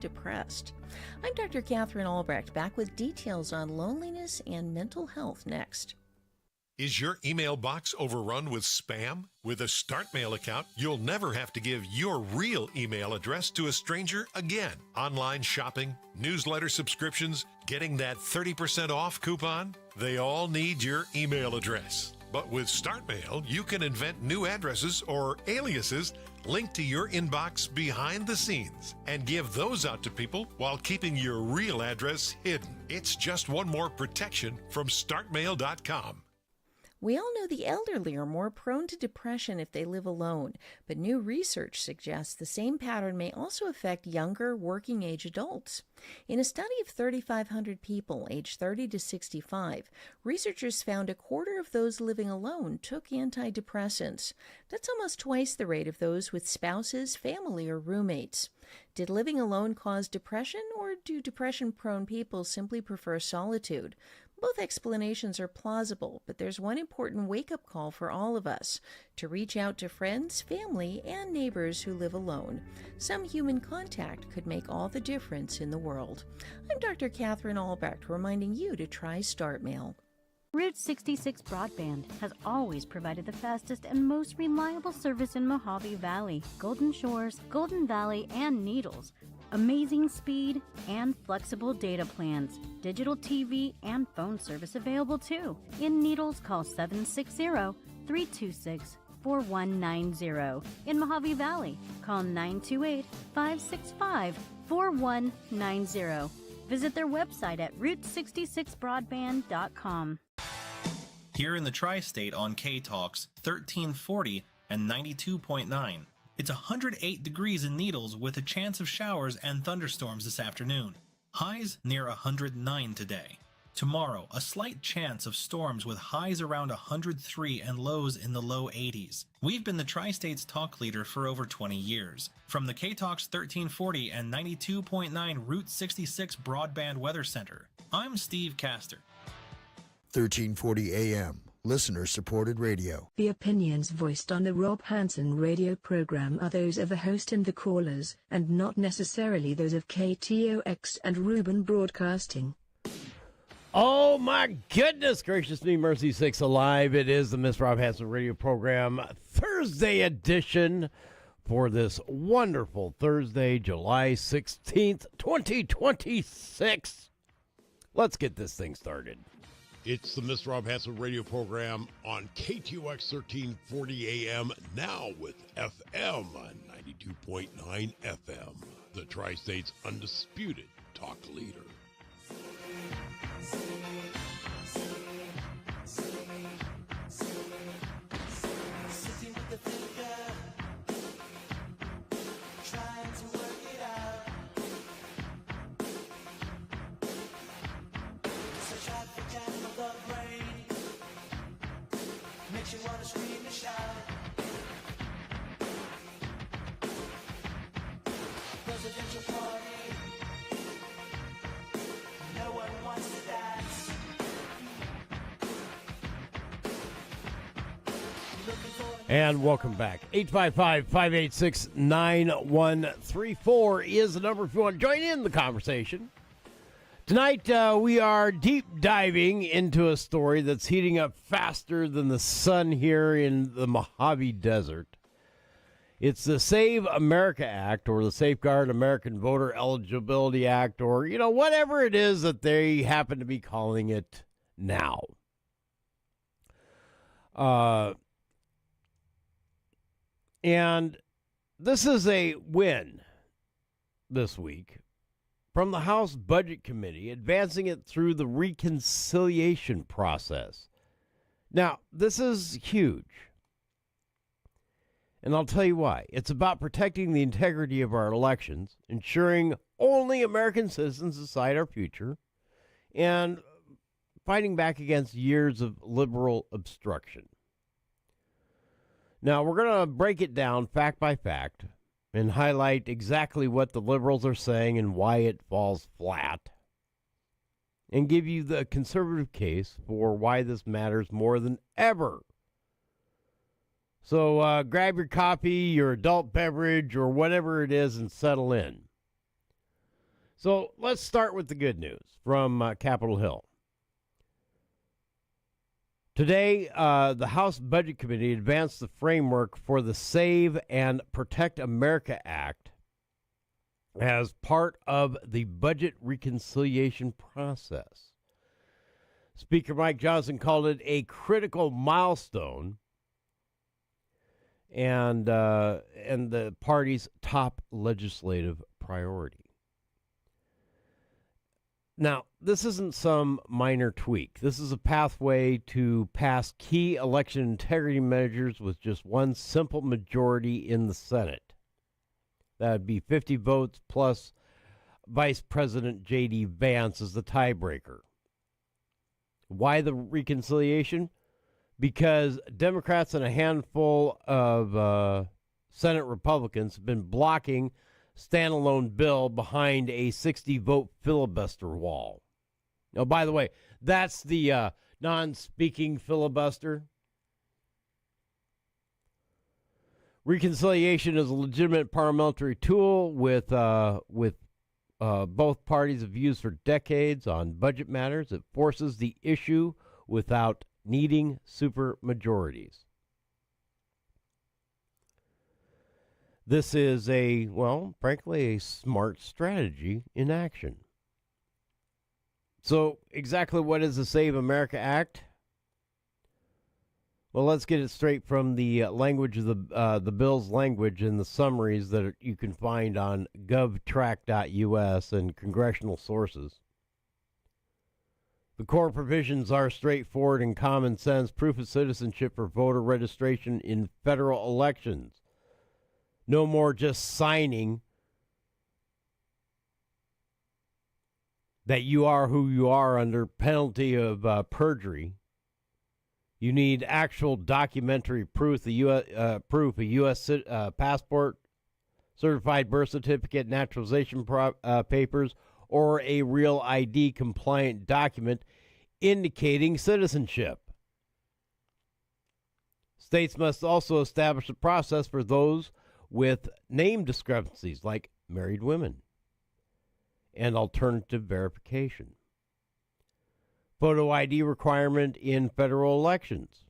depressed. I'm Dr. Catherine Albrecht, back with details on loneliness and mental health next. Is your email box overrun with spam? With a StartMail account, you'll never have to give your real email address to a stranger again. Online shopping, newsletter subscriptions, getting that 30% off coupon, they all need your email address. But with StartMail, you can invent new addresses or aliases linked to your inbox behind the scenes and give those out to people while keeping your real address hidden. It's just one more protection from StartMail.com. We all know the elderly are more prone to depression if they live alone, but new research suggests the same pattern may also affect younger, working-age adults. In a study of 3,500 people aged 30 to 65, researchers found a quarter of those living alone took antidepressants. That's almost twice the rate of those with spouses, family, or roommates. Did living alone cause depression, or do depression-prone people simply prefer solitude? Both explanations are plausible, but there's one important wake-up call for all of us: to reach out to friends, family, and neighbors who live alone. Some human contact could make all the difference in the world. I'm Dr. Catherine Albrecht, reminding you to try StartMail. Route 66 Broadband has always provided the fastest and most reliable service in Mojave Valley, Golden Shores, Golden Valley, and Needles. Amazing speed and flexible data plans. Digital TV and phone service available too. In Needles, call 760-326-4190. In Mojave Valley, call 928-565-4190. Visit their website at route66broadband.com. Here in the tri-state on KTOX 1340 and 92.9. It's 108 degrees in Needles with a chance of showers and thunderstorms this afternoon. Highs near 109 today. Tomorrow, a slight chance of storms with highs around 103 and lows in the low 80s. We've been the Tri-State's talk leader for over 20 years. From the KTOX 1340 and 92.9 Route 66 Broadband Weather Center, I'm Steve Castor. 1340 AM. Listener-supported radio. The opinions voiced on the Rob Hanson radio program are those of the host and the callers, and not necessarily those of KTOX and Reuben Broadcasting. Oh my goodness gracious me, mercy sakes alive. It is the Miss Rob Hanson radio program, Thursday edition, for this wonderful Thursday, July 16th, 2026. Let's get this thing started. It's the Mr. Rob Hanson radio program on KTOX 1340 AM, now with FM 92.9 FM, the Tri-State's undisputed talk leader. And welcome back. 855-586-9134 is the number if you want to join in the conversation. Tonight, we are deep diving into a story that's heating up faster than the sun here in the Mojave Desert. It's the Save America Act, or the Safeguard American Voter Eligibility Act, or, you know, whatever it is that they happen to be calling it now. And this is a win this week from the House Budget Committee, advancing it through the reconciliation process. Now, this is huge. And I'll tell you why. It's about protecting the integrity of our elections, ensuring only American citizens decide our future, and fighting back against years of liberal obstruction. Now, we're going to break it down fact by fact and highlight exactly what the liberals are saying and why it falls flat, and give you the conservative case for why this matters more than ever. So grab your coffee, your adult beverage, or whatever it is and settle in. So let's start with the good news from Capitol Hill. Today, the House Budget Committee advanced the framework for the Save and Protect America Act as part of the budget reconciliation process. Speaker Mike Johnson called it a critical milestone and the party's top legislative priority. Now, this isn't some minor tweak. This is a pathway to pass key election integrity measures with just one simple majority in the Senate. That would be 50 votes plus Vice President J.D. Vance as the tiebreaker. Why the reconciliation? Because Democrats and a handful of Senate Republicans have been blocking standalone bill behind a 60-vote filibuster wall. Now, by the way, that's the non-speaking filibuster. Reconciliation is a legitimate parliamentary tool with both parties have used for decades on budget matters. It forces the issue without needing supermajorities. This is frankly, a smart strategy in action. So, exactly what is the Save America Act? Well, let's get it straight from the language of the bill's language and the summaries that you can find on govtrack.us and congressional sources. The core provisions are straightforward and common sense. Proof of citizenship for voter registration in federal elections. No more just signing that you are who you are under penalty of perjury. You need actual documentary proof, a U.S. Passport, certified birth certificate, naturalization papers, or a real ID compliant document indicating citizenship. States must also establish a process for those with name discrepancies like married women and alternative verification. Photo ID requirement in federal elections.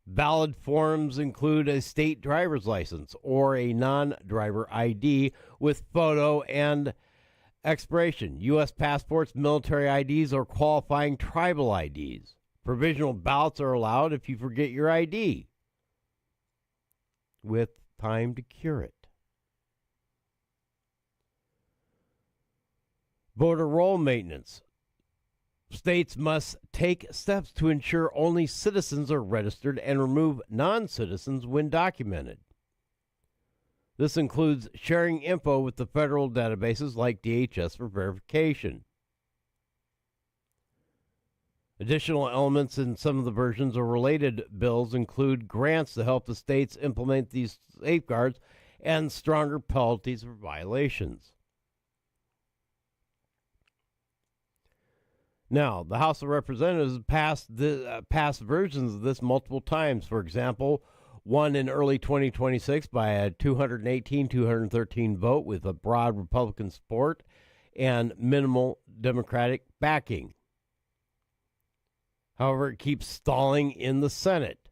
Valid forms include a state driver's license or a non-driver ID with photo and expiration. U.S. passports, military IDs, or qualifying tribal IDs. Provisional ballots are allowed if you forget your ID, with time to cure it. Voter roll maintenance. States must take steps to ensure only citizens are registered and remove non-citizens when documented. This includes sharing info with the federal databases like DHS for verification. Additional elements in some of the versions of related bills include grants to help the states implement these safeguards and stronger penalties for violations. Now, the House of Representatives passed versions of this multiple times. For example, one in early 2026 by a 218-213 vote with a broad Republican support and minimal Democratic backing. However, it keeps stalling in the Senate.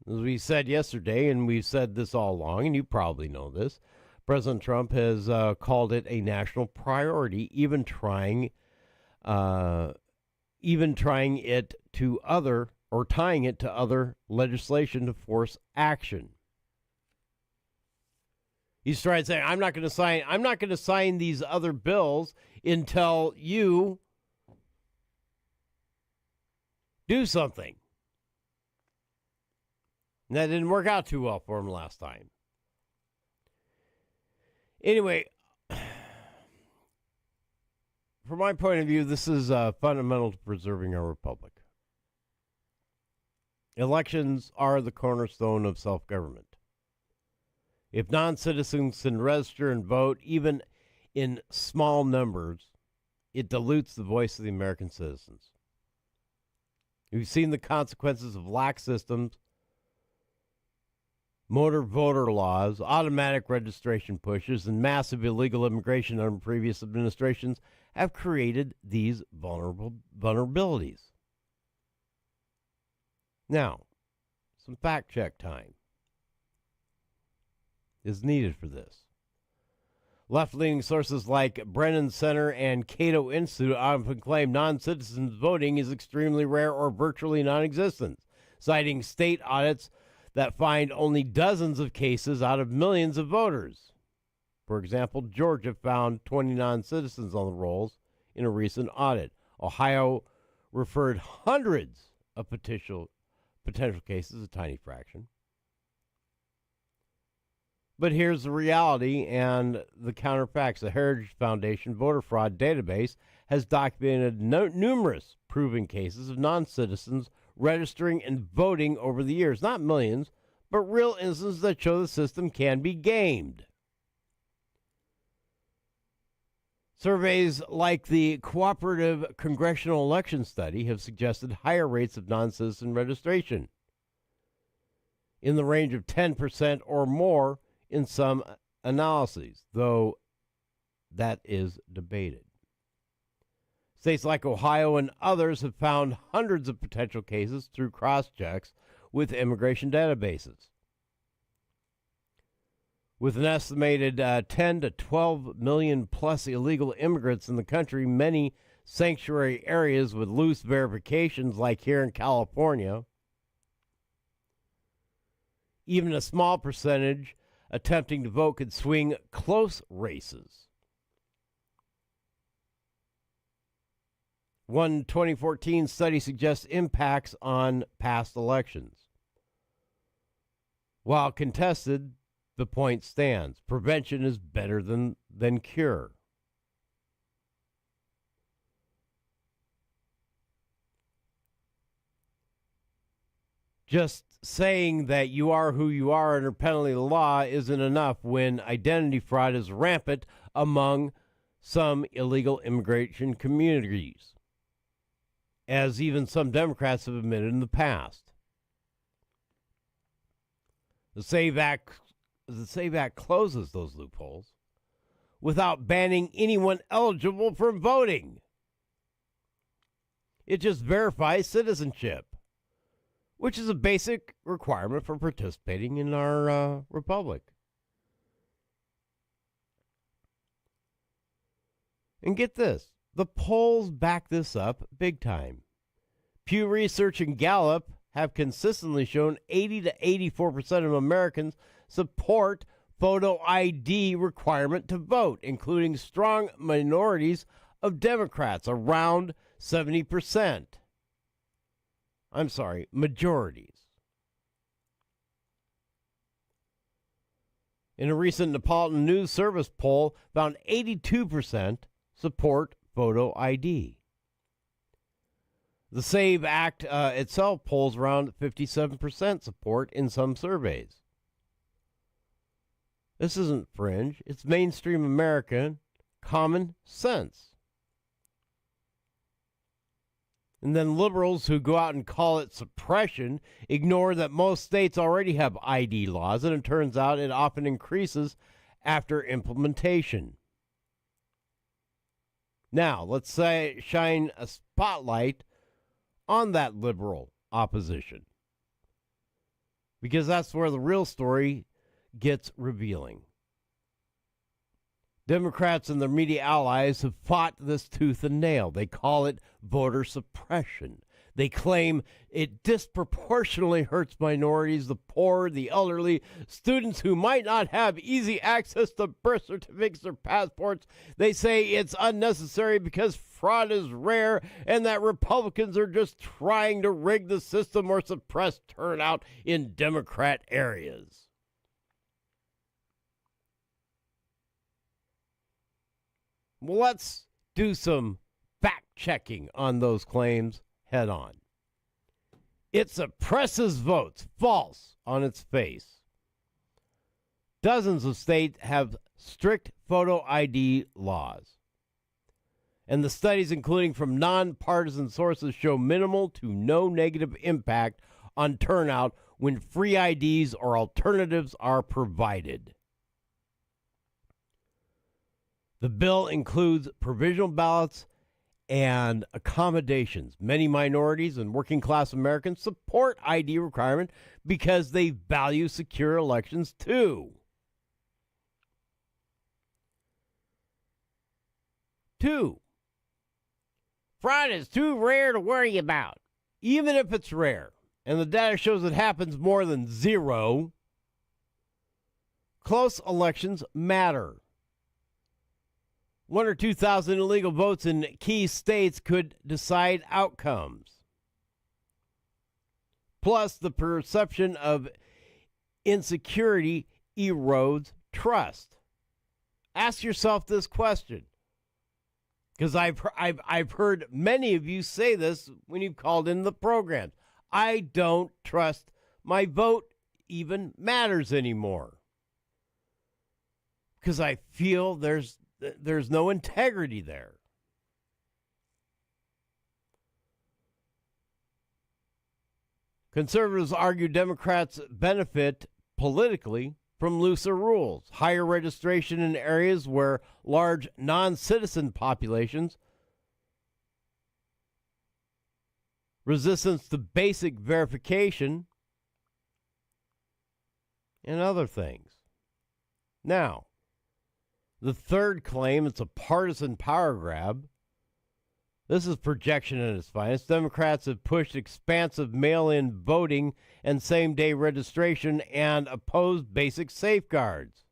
As we said yesterday, and we've said this all along, and you probably know this, President Trump has called it a national priority, even trying it to tying it to other legislation to force action. He's trying to say, I'm not going to sign these other bills until you do something. And that didn't work out too well for him last time. Anyway, from my point of view, this is fundamental to preserving our republic. Elections are the cornerstone of self-government. If non-citizens can register and vote, even in small numbers, it dilutes the voice of the American citizens. We've seen the consequences of lax systems motor voter laws, automatic registration pushes, and massive illegal immigration under previous administrations have created these vulnerabilities. Now, some fact check time is needed for this. Left-leaning sources like Brennan Center and Cato Institute often claim non-citizens voting is extremely rare or virtually non-existent, citing state audits that find only dozens of cases out of millions of voters. For example, Georgia found 20 non-citizens on the rolls in a recent audit. Ohio referred hundreds of potential cases, a tiny fraction. But here's the reality and the counterfacts. The Heritage Foundation voter fraud database has documented numerous proven cases of non-citizens registering and voting over the years. Not millions, but real instances that show the system can be gamed. Surveys like the Cooperative Congressional Election Study have suggested higher rates of non-citizen registration, in the range of 10% or more in some analyses, though that is debated. States like Ohio and others have found hundreds of potential cases through cross-checks with immigration databases. With an estimated 10 to 12 million plus illegal immigrants in the country, many sanctuary areas with loose verifications like here in California, even a small percentage attempting to vote could swing close races. One 2014 study suggests impacts on past elections. While contested, the point stands. Prevention is better than cure. Just saying that you are who you are under penalty of the law isn't enough when identity fraud is rampant among some illegal immigration communities, as even some Democrats have admitted in the past. The SAVE Act closes those loopholes without banning anyone eligible from voting. It just verifies citizenship, which is a basic requirement for participating in our republic. And get this, the polls back this up big time. Pew Research and Gallup have consistently shown 80 to 84% of Americans support photo ID requirement to vote, including strong minorities of Democrats, around 70%. I'm sorry, majorities. In a recent Neapolitan News Service poll, found 82% support photo ID. The SAVE Act itself polls around 57% support in some surveys. This isn't fringe. It's mainstream American common sense. And then liberals who go out and call it suppression ignore that most states already have ID laws, and it turns out it often increases after implementation. Now, let's shine a spotlight on that liberal opposition, because that's where the real story gets revealing. Democrats and their media allies have fought this tooth and nail. They call it voter suppression. They claim it disproportionately hurts minorities, the poor, the elderly, students who might not have easy access to birth certificates or passports. They say it's unnecessary because fraud is rare and that Republicans are just trying to rig the system or suppress turnout in Democrat areas. Well, let's do some fact-checking on those claims head on. It suppresses votes. False on its face. Dozens of states have strict photo ID laws. And the studies, including from nonpartisan sources, show minimal to no negative impact on turnout when free IDs or alternatives are provided. The bill includes provisional ballots and accommodations. Many minorities and working class Americans support ID requirement because they value secure elections too. 2, fraud is too rare to worry about. Even if it's rare, and the data shows it happens more than 0, close elections matter. 1 or 2,000 illegal votes in key states could decide outcomes. Plus, the perception of insecurity erodes trust. Ask yourself this question, because I've heard many of you say this when you've called in the program. I don't trust my vote even matters anymore, because I feel there's no integrity there. Conservatives argue Democrats benefit politically from looser rules, higher registration in areas where large non-citizen populations, resistance to basic verification, and other things. Now, the third claim, it's a partisan power grab. This is projection at its finest. Democrats have pushed expansive mail-in voting and same-day registration and opposed basic safeguards.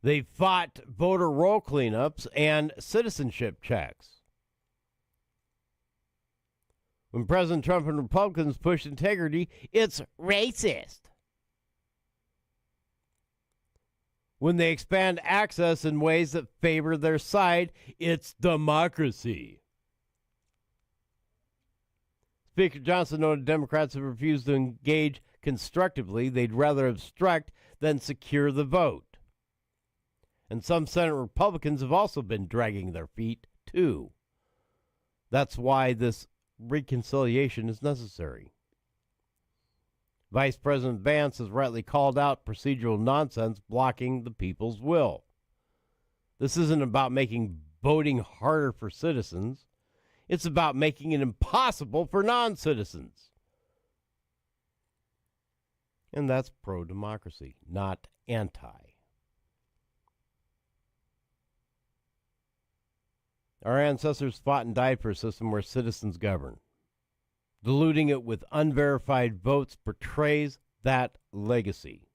They fought voter roll cleanups and citizenship checks. When President Trump and Republicans push integrity, it's racist. When they expand access in ways that favor their side, it's democracy. Speaker Johnson noted Democrats have refused to engage constructively. They'd rather obstruct than secure the vote. And some Senate Republicans have also been dragging their feet, too. That's why this reconciliation is necessary. Vice President Vance has rightly called out procedural nonsense blocking the people's will. This isn't about making voting harder for citizens. It's about making it impossible for non-citizens. And that's pro-democracy, not anti. Our ancestors fought and died for a system where citizens govern. Diluting it with unverified votes portrays that legacy.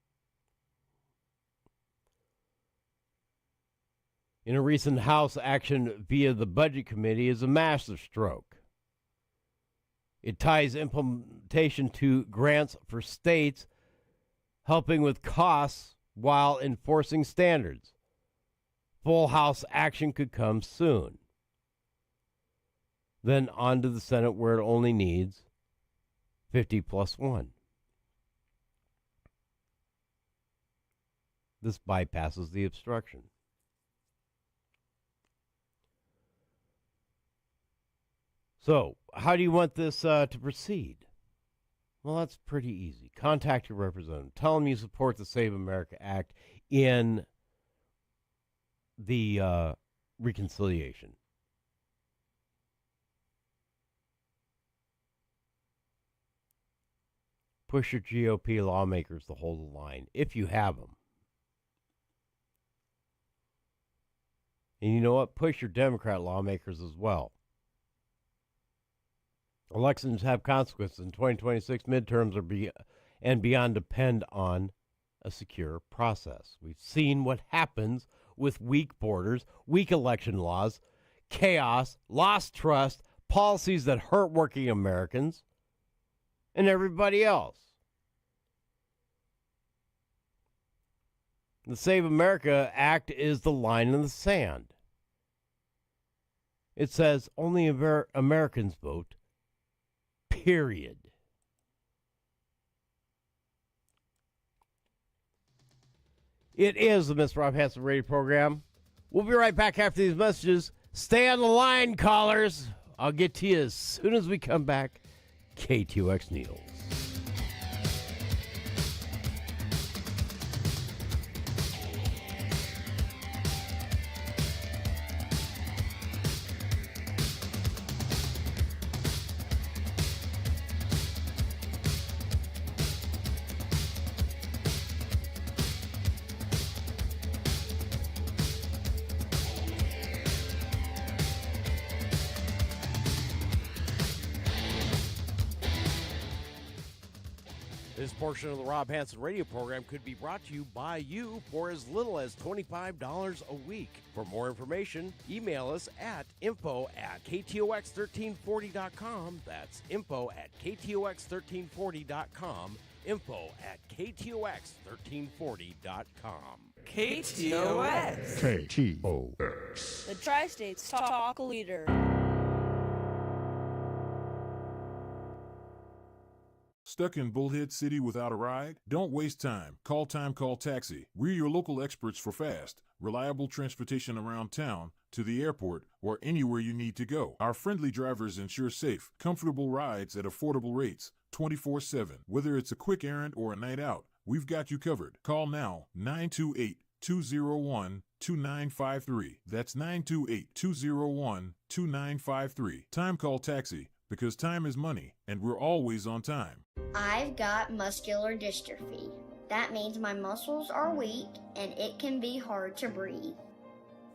In a recent House action via the Budget Committee is a massive stroke. It ties implementation to grants for states, helping with costs while enforcing standards. Full House action could come soon. Then on to the Senate, where it only needs 50 plus 1. This bypasses the obstruction. So, how do you want this to proceed? Well, that's pretty easy. Contact your representative. Tell them you support the Save America Act in the reconciliation. Push your GOP lawmakers to hold the line, if you have them. And you know what? Push your Democrat lawmakers as well. Elections have consequences, and 2026 midterms and beyond depend on a secure process. We've seen what happens with weak borders, weak election laws, chaos, lost trust, policies that hurt working Americans, and everybody else. The Save America Act is the line in the sand. It says only Americans vote, period. It is the Mr. Rob Hanson radio program. We'll be right back after these messages. Stay on the line, callers. I'll get to you as soon as we come back. KTOX Needles. This portion of the Rob Hanson radio program could be brought to you by you for as little as $25 a week. For more information, email us at info@ktox1340.com. That's info@ktox1340.com. info@ktox1340.com. KTOX. KTOX. The Tri-State's talk leader. Stuck in Bullhead City without a ride? Don't waste time. Call Taxi. We're your local experts for fast, reliable transportation around town, to the airport, or anywhere you need to go. Our friendly drivers ensure safe, comfortable rides at affordable rates, 24/7. Whether it's a quick errand or a night out, we've got you covered. Call now, 928-201-2953. That's 928-201-2953. Time Call Taxi, because time is money, and we're always on time. I've got muscular dystrophy. That means my muscles are weak and it can be hard to breathe.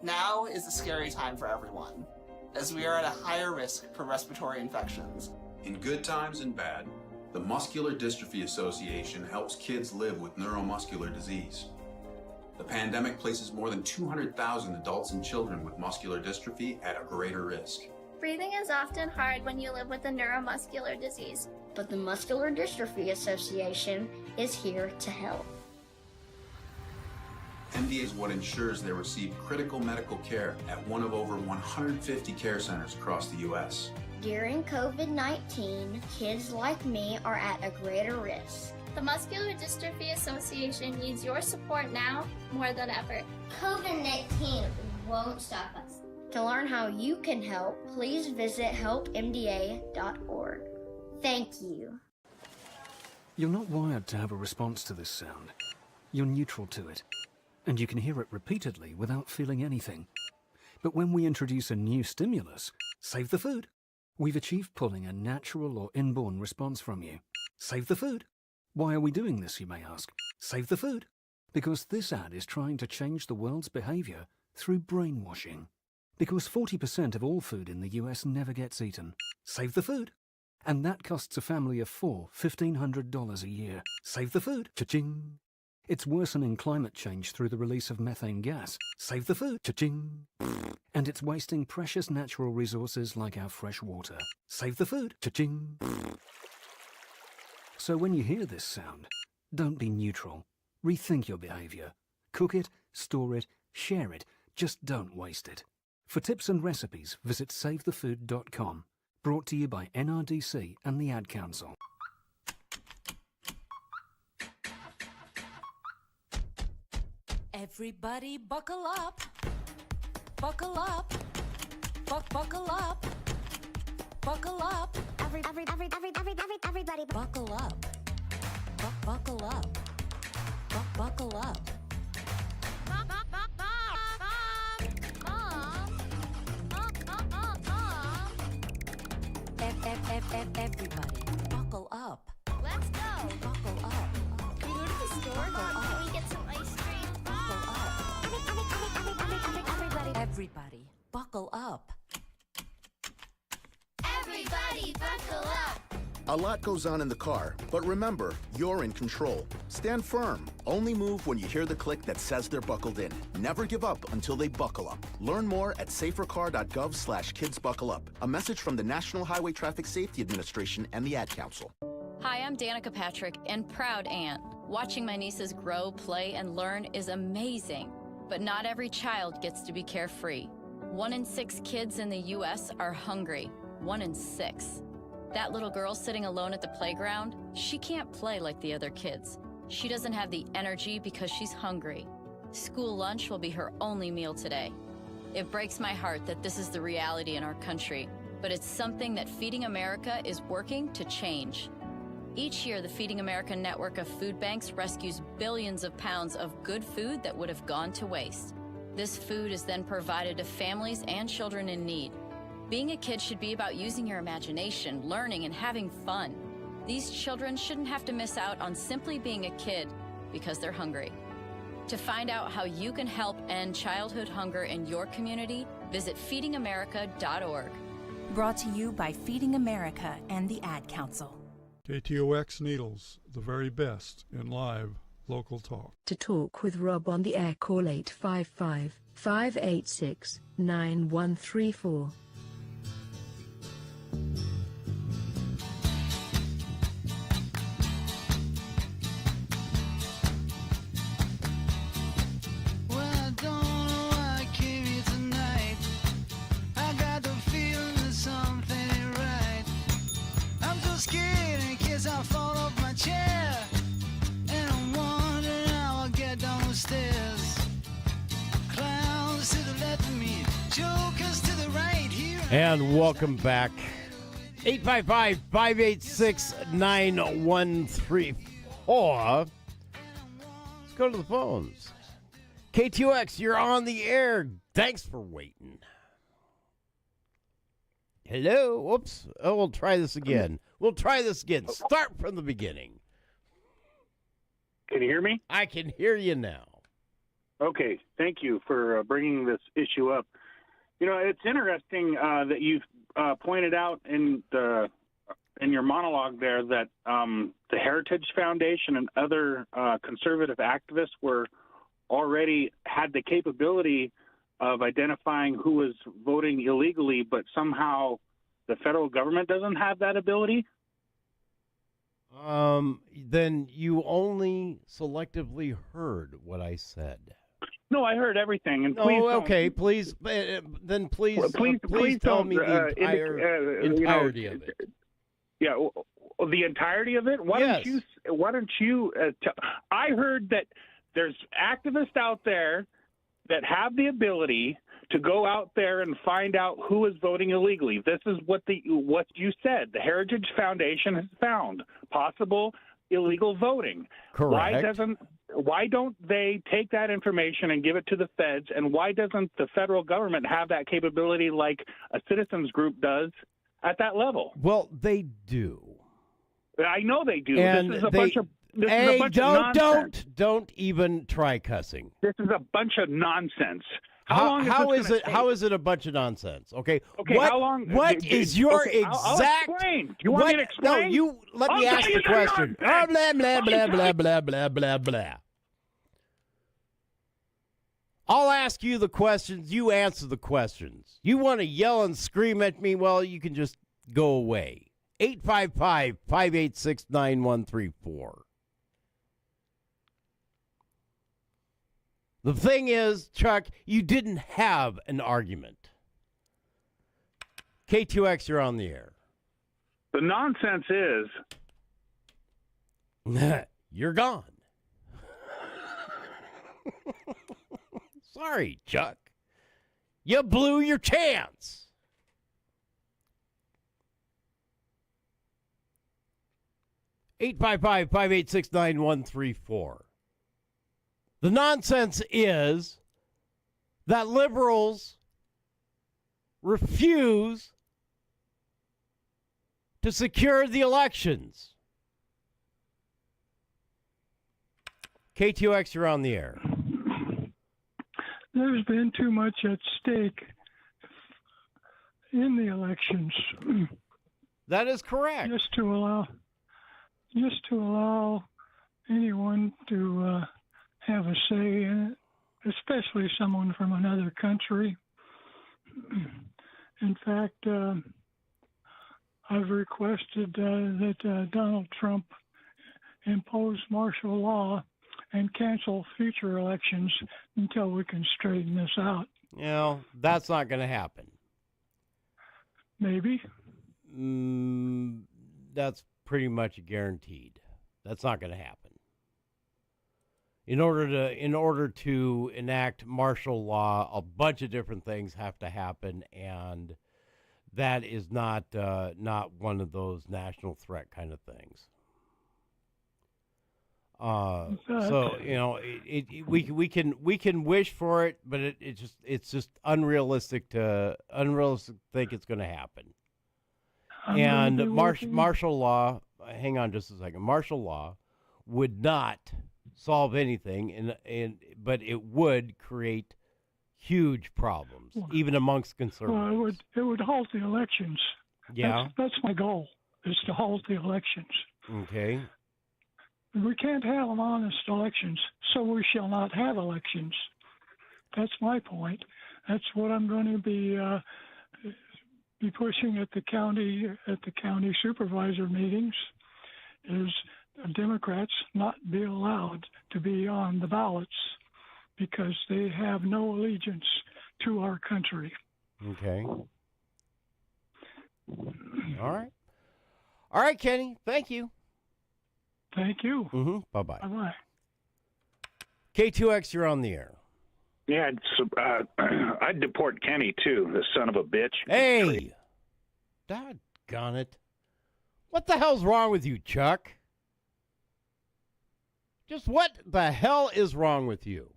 Now is a scary time for everyone, as we are at a higher risk for respiratory infections. In good times and bad, the Muscular Dystrophy Association helps kids live with neuromuscular disease. The pandemic places more than 200,000 adults and children with muscular dystrophy at a greater risk. Breathing is often hard when you live with a neuromuscular disease. But the Muscular Dystrophy Association is here to help. MDA is what ensures they receive critical medical care at one of over 150 care centers across the U.S. During COVID-19, kids like me are at a greater risk. The Muscular Dystrophy Association needs your support now more than ever. COVID-19 won't stop us. To learn how you can help, please visit helpmda.org. Thank you. You're not wired to have a response to this sound. You're neutral to it, and you can hear it repeatedly without feeling anything. But when we introduce a new stimulus, save the food, we've achieved pulling a natural or inborn response from you. Save the food. Why are we doing this, you may ask? Save the food. Because this ad is trying to change the world's behavior through brainwashing. Because 40% of all food in the US never gets eaten. Save the food. And that costs a family of four $1,500 a year. Save the food. Cha-ching. It's worsening climate change through the release of methane gas. Save the food. Cha-ching. And it's wasting precious natural resources like our fresh water. Save the food. Cha-ching. So when you hear this sound, don't be neutral. Rethink your behavior. Cook it, store it, share it. Just don't waste it. For tips and recipes, visit SaveTheFood.com. Brought to you by NRDC and the Ad Council. Everybody buckle up. Buckle up. Buckle up. Buckle up. Everybody Buckle up. Buckle up. Buckle up. Everybody, buckle up. Let's go. Buckle up. Can we go to the store? Can we get some ice cream? Buckle up. Everybody, buckle up. Everybody buckle up. A lot goes on in the car, but remember, you're in control. Stand firm. Only move when you hear the click that says they're buckled in. Never give up until they buckle up. Learn more at safercar.gov/kidsbuckleup. A message from the National Highway Traffic Safety Administration and the Ad Council. Hi, I'm Danica Patrick and proud aunt. Watching my nieces grow, play, and learn is amazing. But not every child gets to be carefree. 1 in 6 kids in the U.S. are hungry. 1 in 6. That little girl sitting alone at the playground, she can't play like the other kids. She doesn't have the energy because she's hungry. School lunch will be her only meal today. It breaks my heart that this is the reality in our country, but it's something that Feeding America is working to change. Each year, the Feeding America network of food banks rescues billions of pounds of good food that would have gone to waste. This food is then provided to families and children in need. Being a kid should be about using your imagination, learning, and having fun. These children shouldn't have to miss out on simply being a kid because they're hungry. To find out how you can help end childhood hunger in your community, visit feedingamerica.org. Brought to you by Feeding America and the Ad Council. KTOX Needles, the very best in live local talk. To talk with Rob on the air, call 855-586-9134. And welcome back. 855-586-9134. Let's go to the phones. KTOX, you're on the air. Thanks for waiting. Hello. Whoops. Oh, we'll try this again. Start from the beginning. Can you hear me? I can hear you now. Okay. Thank you for bringing this issue up. You know, it's interesting that you've pointed out in your monologue there that the Heritage Foundation and other conservative activists had the capability of identifying who was voting illegally, but somehow the federal government doesn't have that ability. Then you only selectively heard what I said. No, I heard everything. And okay. Please tell me the entirety of it. Yeah, the entirety of it. Why don't you? I heard that there's activists out there that have the ability to go out there and find out who is voting illegally. This is what you said. The Heritage Foundation has found possible illegal voting. Correct. Why don't they take that information and give it to the feds? And why doesn't the federal government have that capability like a citizens group does at that level? Well, they do. I know they do. And this is a bunch of nonsense. Don't even try cussing. This is a bunch of nonsense. How is it a bunch of nonsense? Okay. How long? What is your exact? I'll explain. You want me to explain? No, you let me ask the question. Blah blah blah blah blah blah blah blah. I'll ask you the questions. You answer the questions. You want to yell and scream at me? Well, you can just go away. 855-586-9134. The thing is, Chuck, you didn't have an argument. K2X, you're on the air. The nonsense is... You're gone. Sorry, Chuck. You blew your chance. (855-586-9134). The nonsense is that liberals refuse to secure the elections. KTOX, you're on the air. There's been too much at stake in the elections. That is correct. Just to allow anyone to have a say in it, especially someone from another country. In fact, I've requested that Donald Trump impose martial law and cancel future elections until we can straighten this out. You know, that's not going to happen. Maybe. That's pretty much guaranteed. That's not going to happen. In order to enact martial law, a bunch of different things have to happen, and that is not one of those national threat kind of things. So you know, we can wish for it, but it's just unrealistic to think it's going to happen. And martial law. Hang on just a second. Martial law would not solve anything, but it would create huge problems, even amongst conservatives. Well, it would halt the elections. Yeah, that's my goal, is to halt the elections. Okay. We can't have honest elections, so we shall not have elections. That's my point. That's what I'm going to be pushing at the county supervisor meetings. Is Democrats not be allowed to be on the ballots because they have no allegiance to our country. Okay. All right, Kenny. Thank you. Thank you. Mm-hmm. Bye-bye. Bye-bye. K2X, you're on the air. Yeah, I'd deport Kenny, too, the son of a bitch. Hey! Doggone it. What the hell's wrong with you, Chuck? Just what the hell is wrong with you?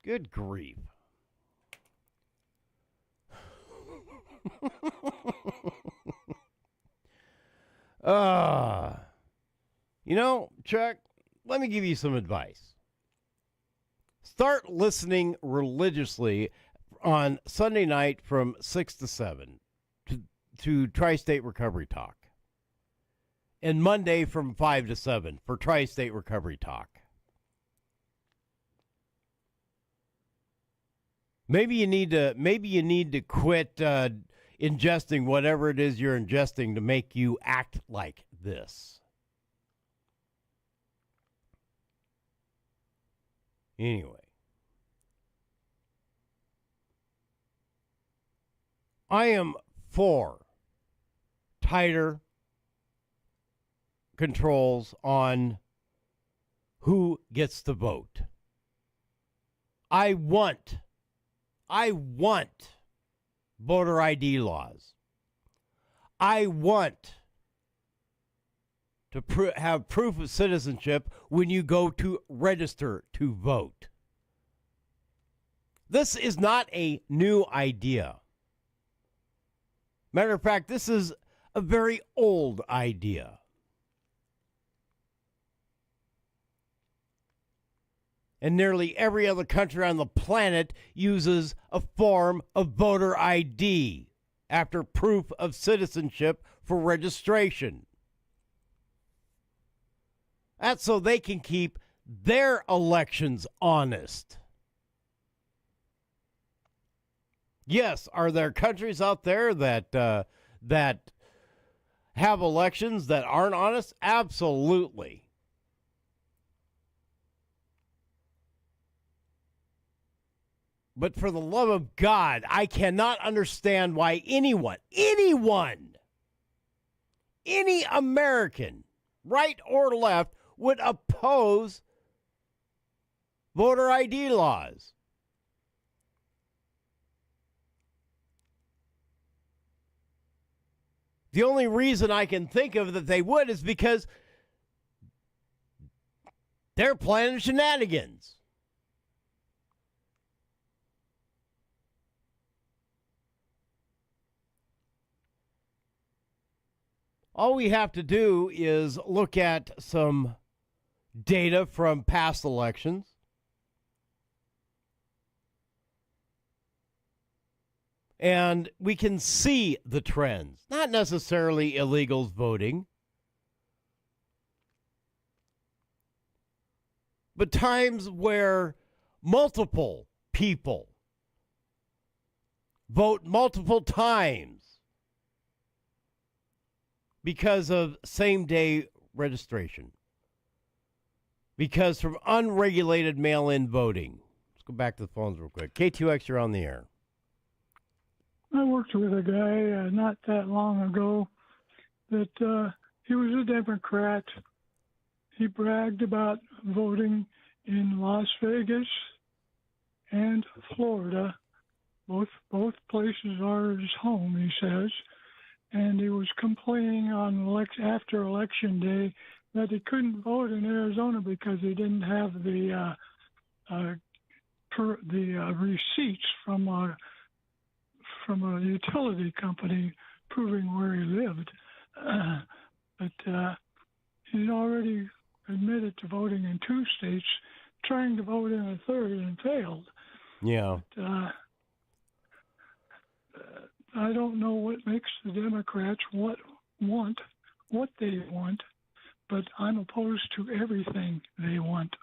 Good grief. Chuck, let me give you some advice. Start listening religiously on Sunday night from 6 to 7 to Tri-State Recovery Talk. And Monday from 5 to 7 for Tri-State Recovery Talk. Maybe you need to quit ingesting whatever it is you're ingesting to make you act like this. Anyway. I am for tighter controls on who gets to vote. I want voter ID laws. I want to have proof of citizenship when you go to register to vote. This is not a new idea. Matter of fact, this is a very old idea. And nearly every other country on the planet uses a form of voter ID after proof of citizenship for registration. That's so they can keep their elections honest. Yes, are there countries out there that have elections that aren't honest? Absolutely. But for the love of God, I cannot understand why anyone, any American, right or left, would oppose voter ID laws. The only reason I can think of that they would is because they're planning shenanigans. All we have to do is look at some data from past elections. And we can see the trends, not necessarily illegals voting, but times where multiple people vote multiple times because of same-day registration, because from unregulated mail-in voting. Let's go back to the phones real quick. K2X, you're on the air. I worked with a guy not that long ago that he was a Democrat. He bragged about voting in Las Vegas and Florida. Both places are his home, he says. And he was complaining on after Election Day that he couldn't vote in Arizona because he didn't have the receipts from a utility company proving where he lived. But he's already admitted to voting in 2 states, trying to vote in a third and failed. Yeah. But, I don't know what makes the Democrats what they want, but I'm opposed to everything they want.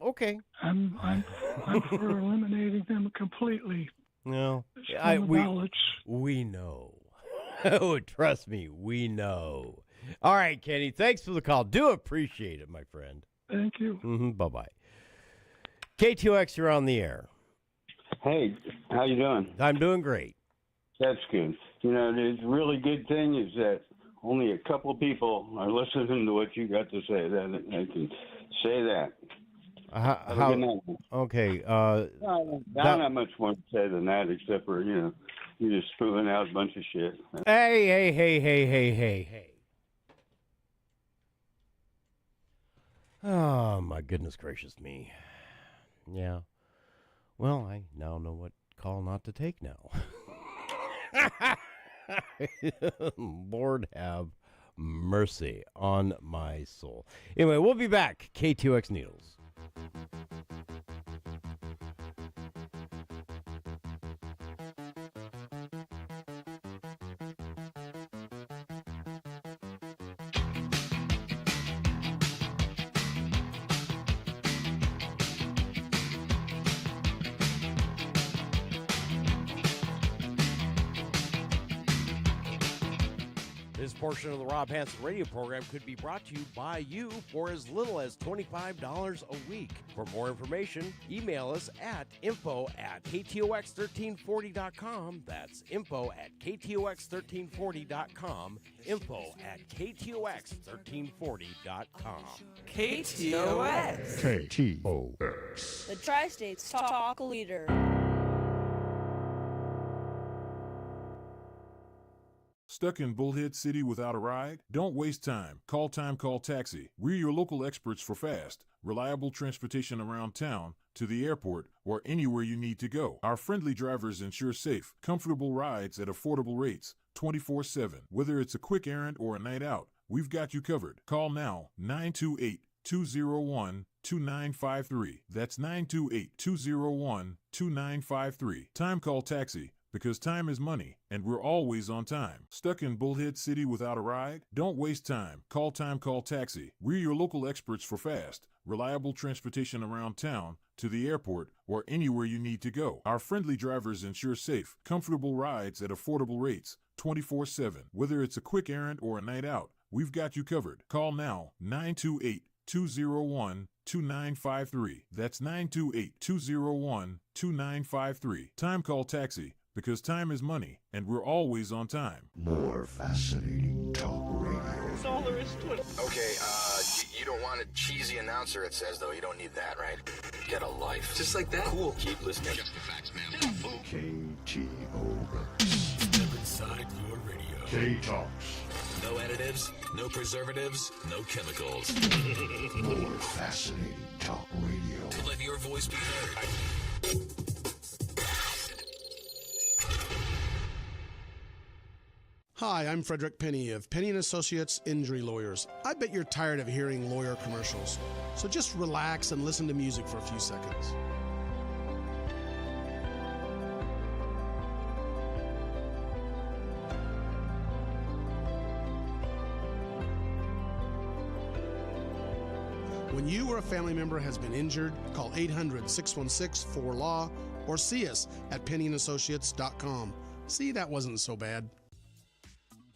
Okay. I'm for eliminating them completely. No, ballots. We know. Oh, trust me, we know. All right, Kenny, thanks for the call. Do appreciate it, my friend. Thank you. Bye-bye. KTOX, you're on the air. Hey, how you doing? I'm doing great. That's good. You know, the really good thing is that only a couple of people are listening to what you got to say. That I can say that. Okay. I don't have much more to say than that, except for, you're just spewing out a bunch of shit. Hey. Oh, my goodness gracious me. Yeah. Well, I now know what call not to take now. Lord have mercy on my soul. Anyway, we'll be back. KTOX Needles. This portion of the Rob Hanson radio program could be brought to you by you for as little as $25 a week. For more information, email us at info@ktox1340.com. That's info@ktox1340.com. info@ktox1340.com. KTOX. KTOX. The Tri-States Talk Leader. Stuck in Bullhead City without a ride? Don't waste time. Call Taxi. We're your local experts for fast, reliable transportation around town, to the airport, or anywhere you need to go. Our friendly drivers ensure safe, comfortable rides at affordable rates, 24/7. Whether it's a quick errand or a night out, we've got you covered. Call now, 928-201-2953. That's 928-201-2953. Time Call Taxi. Because time is money, and we're always on time. Stuck in Bullhead City without a ride? Don't waste time. Call Taxi. We're your local experts for fast, reliable transportation around town, to the airport, or anywhere you need to go. Our friendly drivers ensure safe, comfortable rides at affordable rates, 24/7. Whether it's a quick errand or a night out, we've got you covered. Call now, 928-201-2953. That's 928-201-2953. Time Call Taxi. Because time is money, and we're always on time. More fascinating talk radio. That's all there is to it. Okay, you don't want a cheesy announcer, it says, though. You don't need that, right? Get a life. Just like that? Cool. Keep listening. Just the facts, man. KTOX. Step inside your radio. KTOX. No additives, no preservatives, no chemicals. More fascinating talk radio. Let your voice be heard. Hi, I'm Frederick Penny of Penny & Associates Injury Lawyers. I bet you're tired of hearing lawyer commercials, so just relax and listen to music for a few seconds. When you or a family member has been injured, call 800-616-4LAW or see us at pennyandassociates.com. See, that wasn't so bad.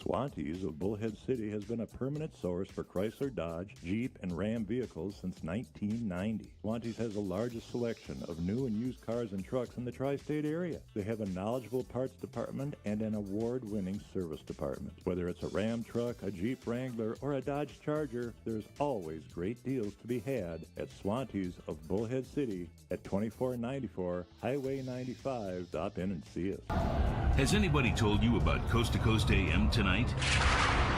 Swantees of Bullhead City has been a permanent source for Chrysler, Dodge, Jeep, and Ram vehicles since 1990. Swantees has the largest selection of new and used cars and trucks in the tri-state area. They have a knowledgeable parts department and an award-winning service department. Whether it's a Ram truck, a Jeep Wrangler, or a Dodge Charger, there's always great deals to be had at Swantees of Bullhead City at 2494 Highway 95. Stop in and see us. Has anybody told you about Coast to Coast AM tonight?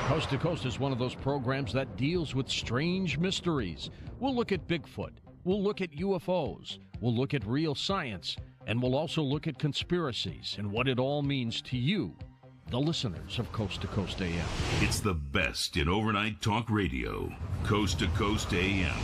Coast to Coast is one of those programs that deals with strange mysteries. We'll look at Bigfoot. We'll look at UFOs. We'll look at real science. And we'll also look at conspiracies and what it all means to you, the listeners of Coast to Coast AM. It's the best in overnight talk radio. Coast to Coast AM.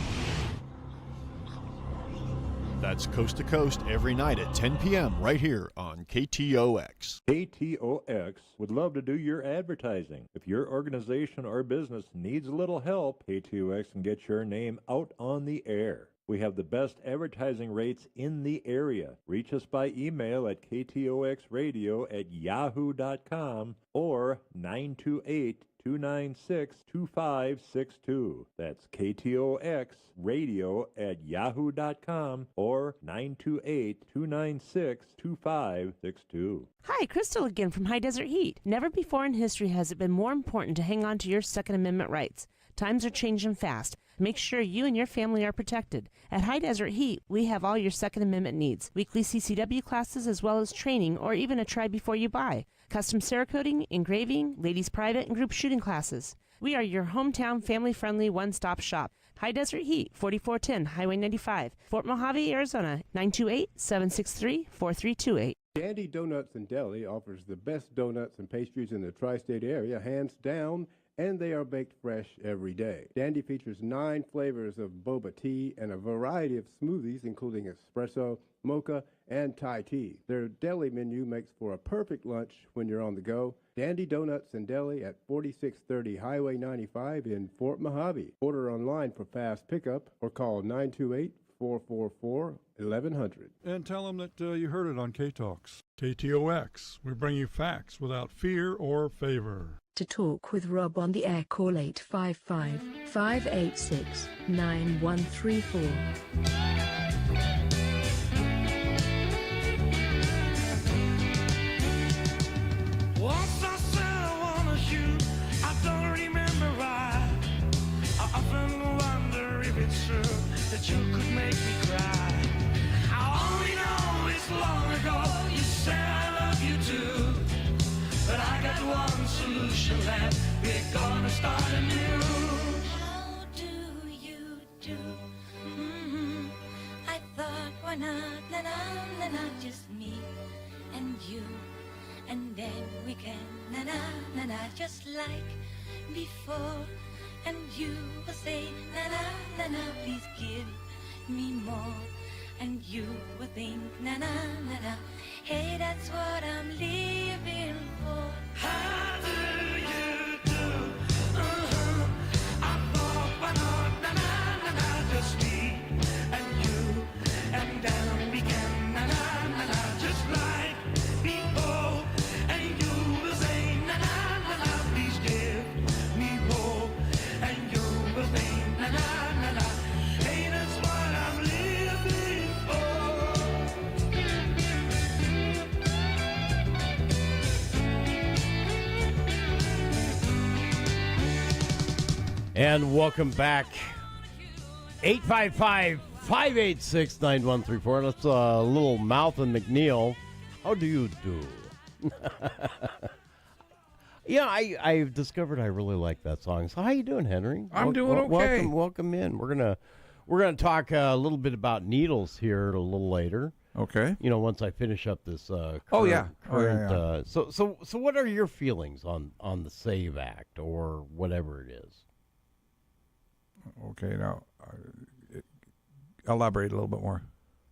That's Coast to Coast every night at 10 p.m. right here on KTOX. KTOX would love to do your advertising. If your organization or business needs a little help, KTOX can get your name out on the air. We have the best advertising rates in the area. Reach us by email at ktoxradio@yahoo.com or 928-296-2562. That's KTOXradio@yahoo.com or 928-296-2562. Hi, Crystal again from High Desert Heat. Never before in history has it been more important to hang on to your Second Amendment rights. Times are changing fast. Make sure you and your family are protected. At High Desert Heat, we have all your Second Amendment needs. Weekly CCW classes as well as training or even a try before you buy. Custom Cerakoting, engraving, ladies private and group shooting classes. We are your hometown family-friendly one-stop shop. High Desert Heat, 4410 Highway 95, Fort Mojave, Arizona, 928-763-4328. Dandy Donuts and Deli offers the best donuts and pastries in the tri-state area, hands down, and they are baked fresh every day. Dandy features 9 flavors of boba tea and a variety of smoothies, including espresso, mocha, and Thai tea. Their deli menu makes for a perfect lunch when you're on the go. Dandy Donuts and Deli at 4630 Highway 95 in Fort Mojave. Order online for fast pickup or call 928-444-1100. And tell them that you heard it on KTOX. KTOX, we bring you facts without fear or favor. To talk with Rob on the air, call 855-586-9134. Once I said I wanna shoot, I don't remember why. I often wonder if it's true that you could make me cry. I only know it's long ago you said I love you too. But I got one solution left, we're gonna start anew. How do you do? I thought, why not, just me and you. And then we can, just like before. And you will say, please give me more. And you will think, hey, that's what I'm living for. How do you do? I thought, why not, just me and you. And then we can, just like before. And you will say, please give me more. And you will think, hey, that's what I'm living for. And welcome back. 855-586-9134. That's a little Mouth and McNeil. How do you do? Yeah, I've discovered I really like that song. So how you doing, Henry? I'm doing okay. Welcome in. We're gonna talk a little bit about needles here a little later. Okay. You know, once I finish up this. Yeah. So what are your feelings on the SAVE Act or whatever it is? Okay, now elaborate a little bit more.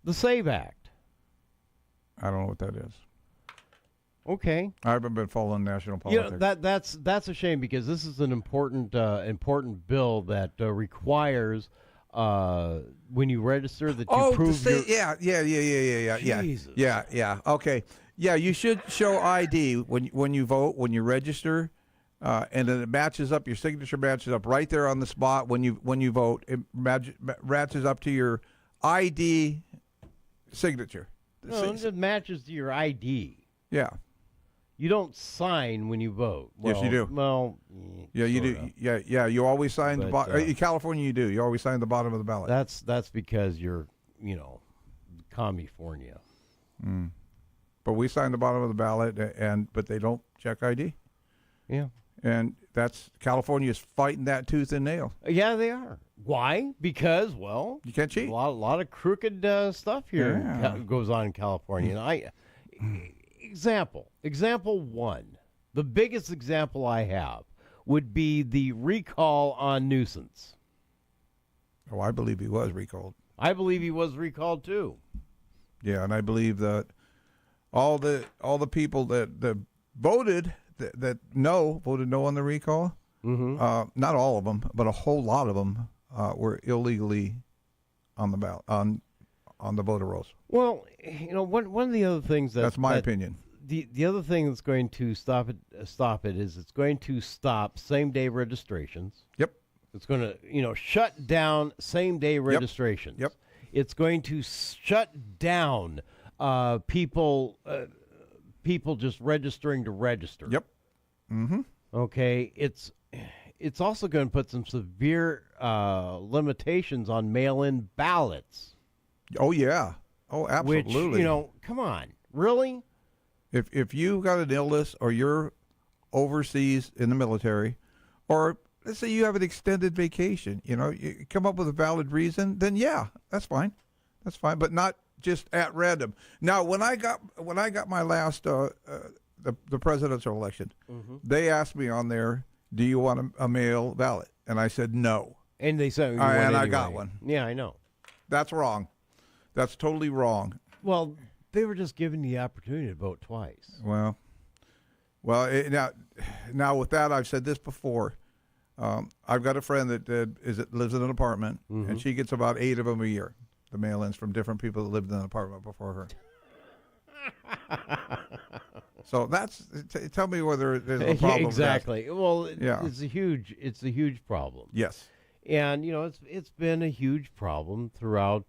The SAVE Act. I don't know what that is. Okay. I haven't been following national politics. You know, that's a shame because this is an important bill that requires when you register that you prove your... Yeah. Jesus. Yeah. Okay. Yeah, you should show ID when you vote, when you register. And then it matches up. Your signature matches up right there on the spot when you vote. It matches up to your ID signature. No, it matches to your ID. Yeah. You don't sign when you vote. Well, yes, you do. Well, yeah, you do. Yeah. You always sign the bottom. In California, you do. You always sign the bottom of the ballot. That's because you're, California. But we sign the bottom of the ballot, but they don't check ID. Yeah. And California is fighting that tooth and nail. Yeah, they are. Why? Because, you can't cheat. A lot of crooked stuff here goes on in California. And Example one, the biggest example I have would be the recall on nuisance. Oh, I believe he was recalled. I believe he was recalled too. Yeah, and I believe that all the people that voted voted no on the recall. Mm-hmm. Not all of them, but a whole lot of them were illegally on the ballot on the voter rolls. Well, one of the other things that's my opinion. The other thing that's going to stop it is it's going to stop same-day registrations. Yep. It's going to shut down same-day registrations. Yep. It's going to shut down people just registering to register. Yep. Mm-hmm. Okay. It's also going to put some severe limitations on mail-in ballots. Oh yeah. Oh, absolutely. Which, come on, really? If you got an illness or you're overseas in the military, or let's say you have an extended vacation, you come up with a valid reason, then yeah, that's fine. That's fine, but not just at random. Now, when I got my last the presidential election, they asked me on there, do you want a mail ballot? And I said no. And they said, I got one. Yeah, I know. That's wrong. That's totally wrong. Well, they were just giving you the opportunity to vote twice. Well, now with that, I've said this before. I've got a friend that lives in an apartment, and she gets about 8 of them a year, the mail-ins from different people that lived in an apartment before her. So tell me whether there's a problem. Exactly. Well, yeah. It's a huge problem. Yes. And it's been a huge problem throughout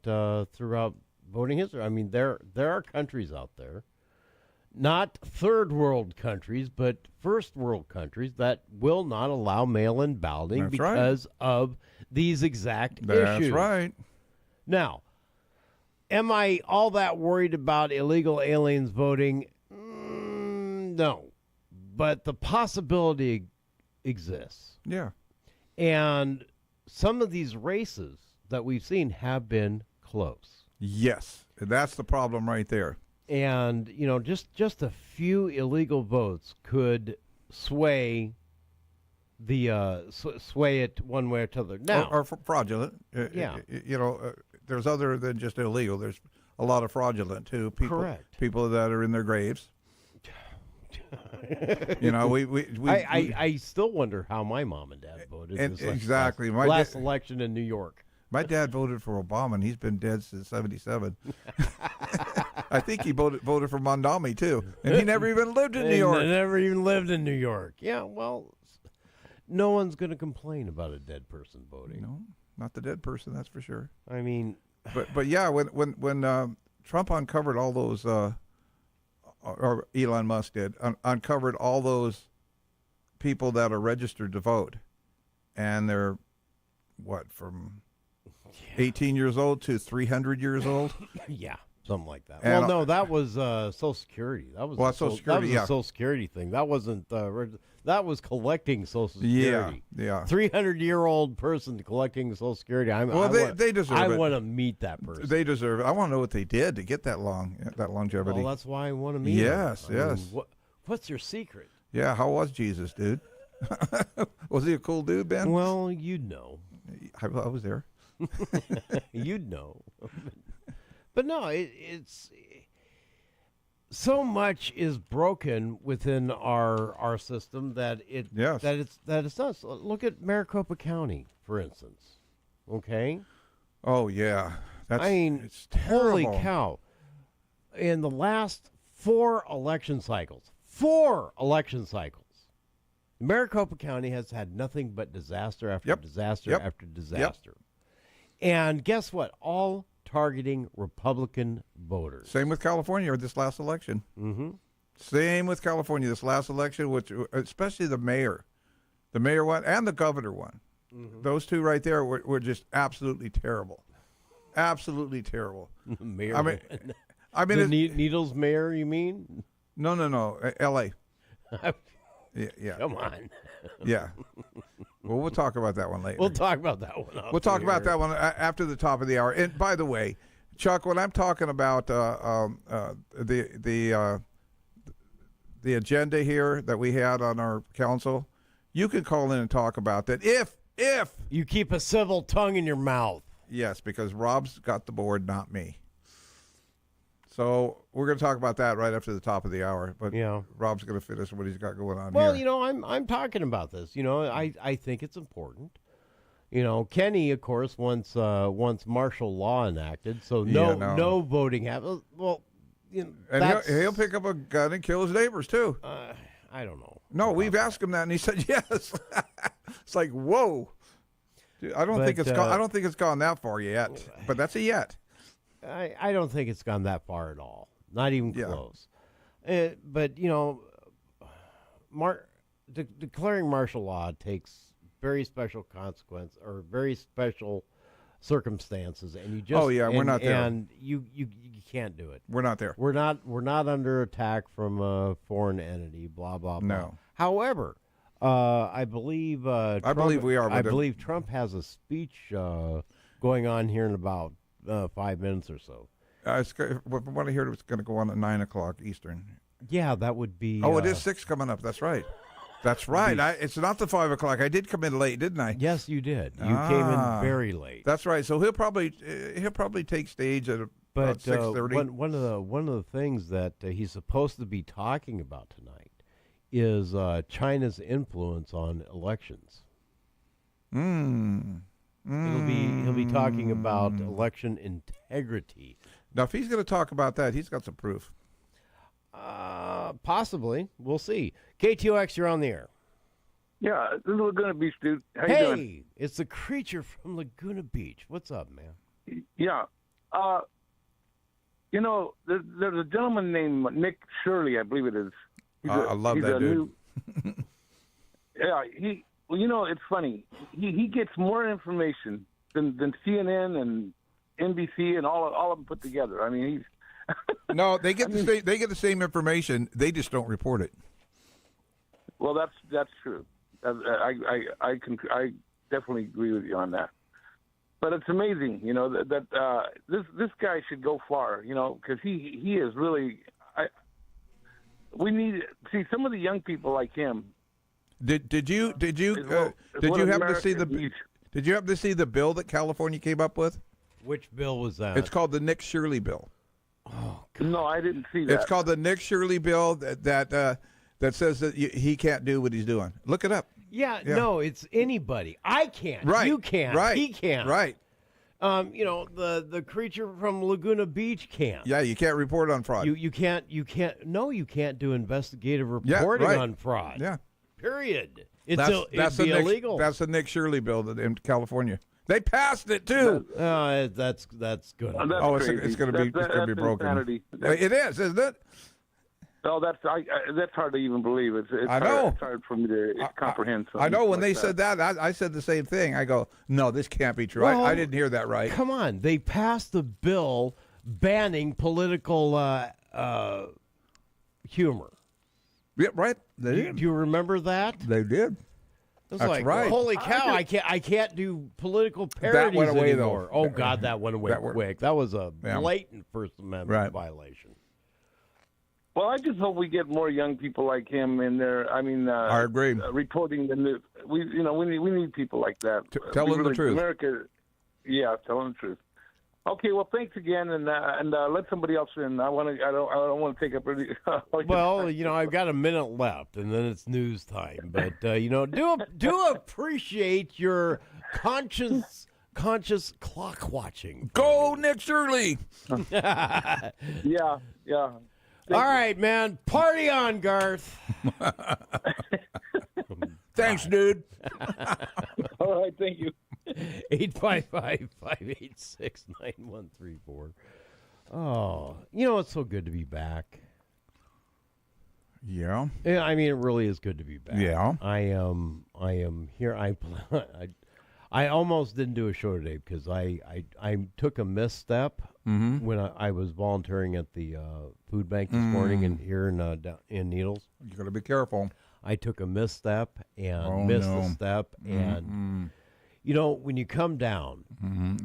voting history. I mean, there are countries out there, not third world countries, but first world countries that will not allow mail-in balloting That's because of these exact issues. That's right. Now, am I all that worried about illegal aliens voting? No, but the possibility exists. Yeah. And some of these races that we've seen have been close. Yes, that's the problem right there. And, just a few illegal votes could sway sway it one way or the other. Now, or fraudulent. Yeah. There's other than just illegal. There's a lot of fraudulent too. Correct. People that are in their graves. I still wonder how my mom and dad voted. Exactly. Last election in New York. My dad voted for Obama, and he's been dead since '77. I think he voted for Mondami too, and he never even lived in New York. Never even lived in New York. Yeah, well, no one's going to complain about a dead person voting. No, not the dead person, that's for sure. I mean, but yeah, when Trump uncovered all those, or Elon Musk did, uncovered all those people that are registered to vote, and they're from 18 years old to 300 years old. Yeah, something like that. And, no, that was Social Security. That was Social Security. That was a Social Security thing. That wasn't. That was collecting Social Security. Yeah. 300-year-old person collecting Social Security. They deserve it. I want to meet that person. They deserve it. I want to know what they did to get that longevity. Well, that's why I want to meet. Yes, them. yes. What's your secret? Yeah. How was Jesus, dude? Was he a cool dude, Ben? Well, you'd know. I was there. You'd know. But no, it's so much is broken within our system that it's not. So look at Maricopa County, for instance. Okay. Oh yeah, it's holy terrible. cow! In the last 4 election cycles, Maricopa County has had nothing but disaster after disaster after disaster. And guess what? All targeting Republican voters. Same with California this last election. Mm-hmm. Same with California this last election, which especially the mayor one and the governor one. Mm-hmm. Those two right there were just absolutely terrible. Absolutely terrible. Mayor. I mean, Needles mayor, you mean? No. L.A. Yeah. Come on. Yeah. Well, we'll talk about that one later. We'll talk about that one. We'll talk about that one after the top of the hour. And by the way, Chuck, when I'm talking about the agenda here that we had on our council, you can call in and talk about that if you keep a civil tongue in your mouth. Yes, because Rob's got the board, not me. So we're going to talk about that right after the top of the hour. But Rob's going to finish what he's got going on Well, here. I'm talking about this. I think it's important. Kenny, of course, wants martial law enacted, so no voting happens. Well, and he'll pick up a gun and kill his neighbors too. I don't know. No, we've asked him that, and he said yes. It's like, whoa. Dude, I don't think it's gone that far yet, but that's a yet. I don't think it's gone that far at all. Not even close. But declaring martial law takes very special consequence or very special circumstances, and you just we're not there, and you can't do it. We're not there. We're not under attack from a foreign entity. Blah blah blah. No. However, I believe Trump, we are. I believe Trump has a speech going on here in about 5 minutes or so. From what I heard, it was going to go on at 9:00 Eastern. Yeah, that would be. Oh, it is 6 coming up. That's right. That's right. It's not the 5 o'clock. I did come in late, didn't I? Yes, you did. You came in very late. That's right. So he'll probably take stage at about 6:30. One of the things that he's supposed to be talking about tonight is China's influence on elections. He'll be talking about election integrity. Now, if he's going to talk about that, he's got some proof. Possibly. We'll see. KTOX, you're on the air. Yeah, this is Laguna Beach, dude. How you doing? Hey, it's the creature from Laguna Beach. What's up, man? Yeah. There's a gentleman named Nick Shirley, I believe it is. I love that dude. It's funny. He gets more information than CNN and NBC and all of them put together. I mean, he's no, they get the same information. They just don't report it. Well, that's true. I definitely agree with you on that. But it's amazing, that this guy should go far, because he is really. We need some of the young people like him. Did you happen to see the bill that California came up with? Which bill was that? It's called the Nick Shirley bill. Oh, God. No, I didn't see that. It's called the Nick Shirley bill that says that he can't do what he's doing. Look it up. Yeah, no, it's anybody. I can't. Right. You can't. Right. He can't. Right. The creature from Laguna Beach can't. Yeah, you can't report on fraud. You can't do investigative reporting on fraud. Yeah. Period. That's illegal. That's the Nick Shirley bill in California. They passed it too. That's good. It's going to be broken. Insanity. It is, isn't it? No, that's hard to even believe. It's hard for me to comprehend. I know when they said that, I said the same thing. I go, no, this can't be true. Well, I didn't hear that right. Come on, they passed the bill banning political humor. Yeah, right. They did. Do you remember that? They did. It's That's like, right. Holy cow! I can't do political parodies that went away, anymore. though. Oh God, that went away quick. That was a blatant First Amendment violation. Well, I just hope we get more young people like him in there. I mean, I agree. Reporting the news. We need people like that. Tell them the truth. America, tell them the truth. Okay, well, thanks again, and let somebody else in. I don't want to take up any. Well, I've got a minute left, and then it's news time. But do appreciate your conscious clock watching. Go, Nick Shirley. Yeah. All right, man. Party on, Garth. Thanks, dude. All right, thank you. 855-586-9134. Oh, it's so good to be back. Yeah. Yeah, I mean, it really is good to be back. Yeah. I am here. I almost didn't do a show today because I took a misstep when I was volunteering at the food bank this morning and here in Needles. You got to be careful. I took a misstep and the step and. When you come down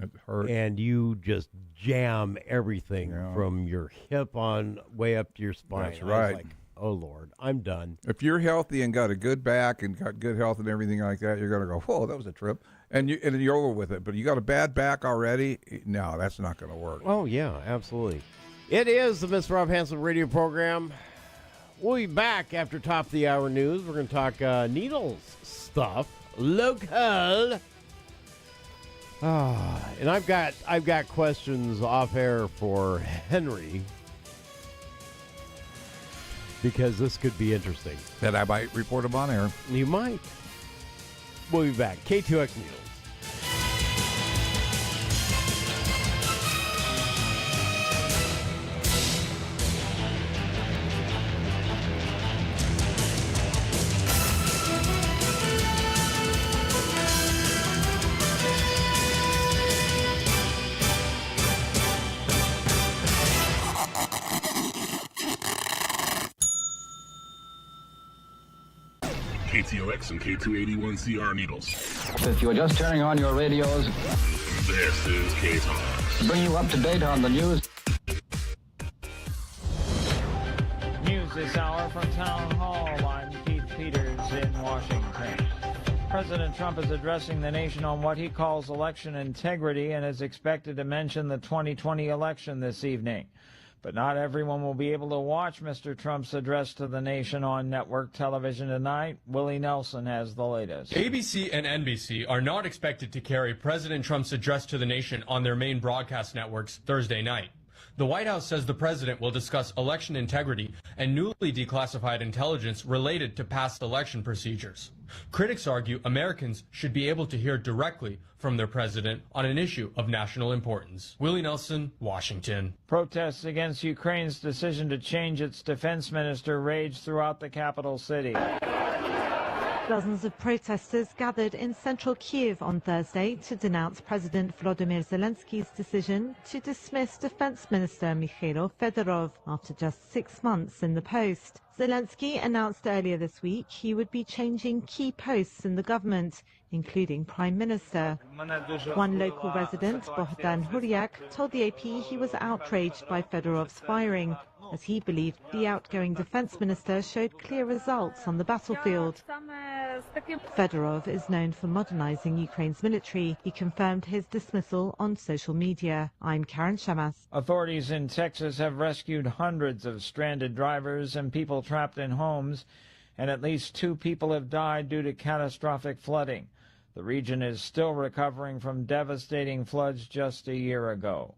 it hurts. and you just jam everything from your hip on way up to your spine. That's right. I was like, Oh, Lord, I'm done. If you're healthy and got a good back and got good health and everything like that, you're going to go, whoa, that was a trip. And you're over with it. But you got a bad back already? No, that's not going to work. Oh, yeah, absolutely. It is the Mr. Rob Hanson radio program. We'll be back after top of the hour news. We're going to talk needles stuff, local. And I've got questions off air for Henry, because this could be interesting. That I might report them on air. You might. We'll be back. KTOX News. KTOX and K281CR needles. If you are just turning on your radios, this is KTOX. To bring you up to date on the news. News this hour from Town Hall. I'm Keith Peters in Washington. President Trump is addressing the nation on what he calls election integrity and is expected to mention the 2020 election this evening. But not everyone will be able to watch Mr. Trump's address to the nation on network television tonight. Willie Nelson has the latest. ABC and NBC are not expected to carry President Trump's address to the nation on their main broadcast networks Thursday night. The White House says the president will discuss election integrity and newly declassified intelligence related to past election procedures. Critics argue Americans should be able to hear directly from their president on an issue of national importance. Willie Nelson, Washington. Protests against Ukraine's decision to change its defense minister rage throughout the capital city. Dozens of protesters gathered in central Kyiv on Thursday to denounce President Volodymyr Zelensky's decision to dismiss Defense Minister Mikhailo Fedorov after just 6 months in the post. Zelensky announced earlier this week he would be changing key posts in the government, including Prime Minister. One local resident, Bohdan Huryak, told the AP he was outraged by Fedorov's firing, as he believed the outgoing defense minister showed clear results on the battlefield. Fedorov is known for modernizing Ukraine's military. He confirmed his dismissal on social media. I'm Karen Shamas. Authorities in Texas have rescued hundreds of stranded drivers and people trapped in homes, and at least 2 people have died due to catastrophic flooding. The region is still recovering from devastating floods just a year ago.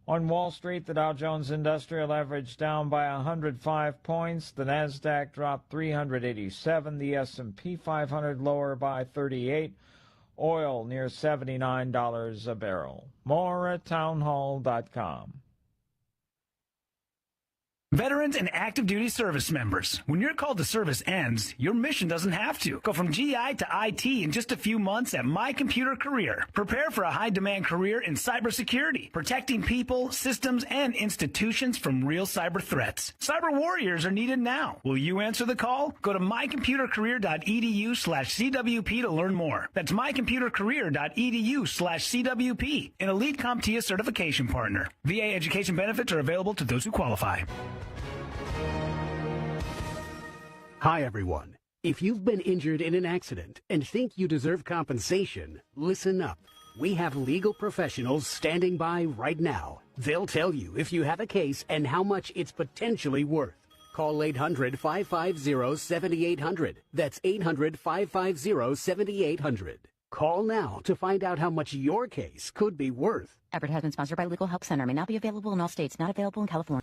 On Wall Street, the Dow Jones Industrial Average down by 105 points. The Nasdaq dropped 387. The S&P 500 lower by 38. Oil near $79 a barrel. More at townhall.com. Veterans and active duty service members, when your call to service ends, your mission doesn't have to. Go from GI to IT in just a few months at My Computer Career. Prepare for a high-demand career in cybersecurity, protecting people, systems, and institutions from real cyber threats. Cyber warriors are needed now. Will you answer the call? Go to mycomputercareer.edu/CWP to learn more. That's mycomputercareer.edu/CWP, an elite CompTIA certification partner. VA education benefits are available to those who qualify. Hi, everyone. If you've been injured in an accident and think you deserve compensation, listen up. We have legal professionals standing by right now. They'll tell you if you have a case and how much it's potentially worth. Call 800-550-7800. That's 800-550-7800. Call now to find out how much your case could be worth. Advertisement sponsored by Legal Help Center. May not be available in all states. Not available in California.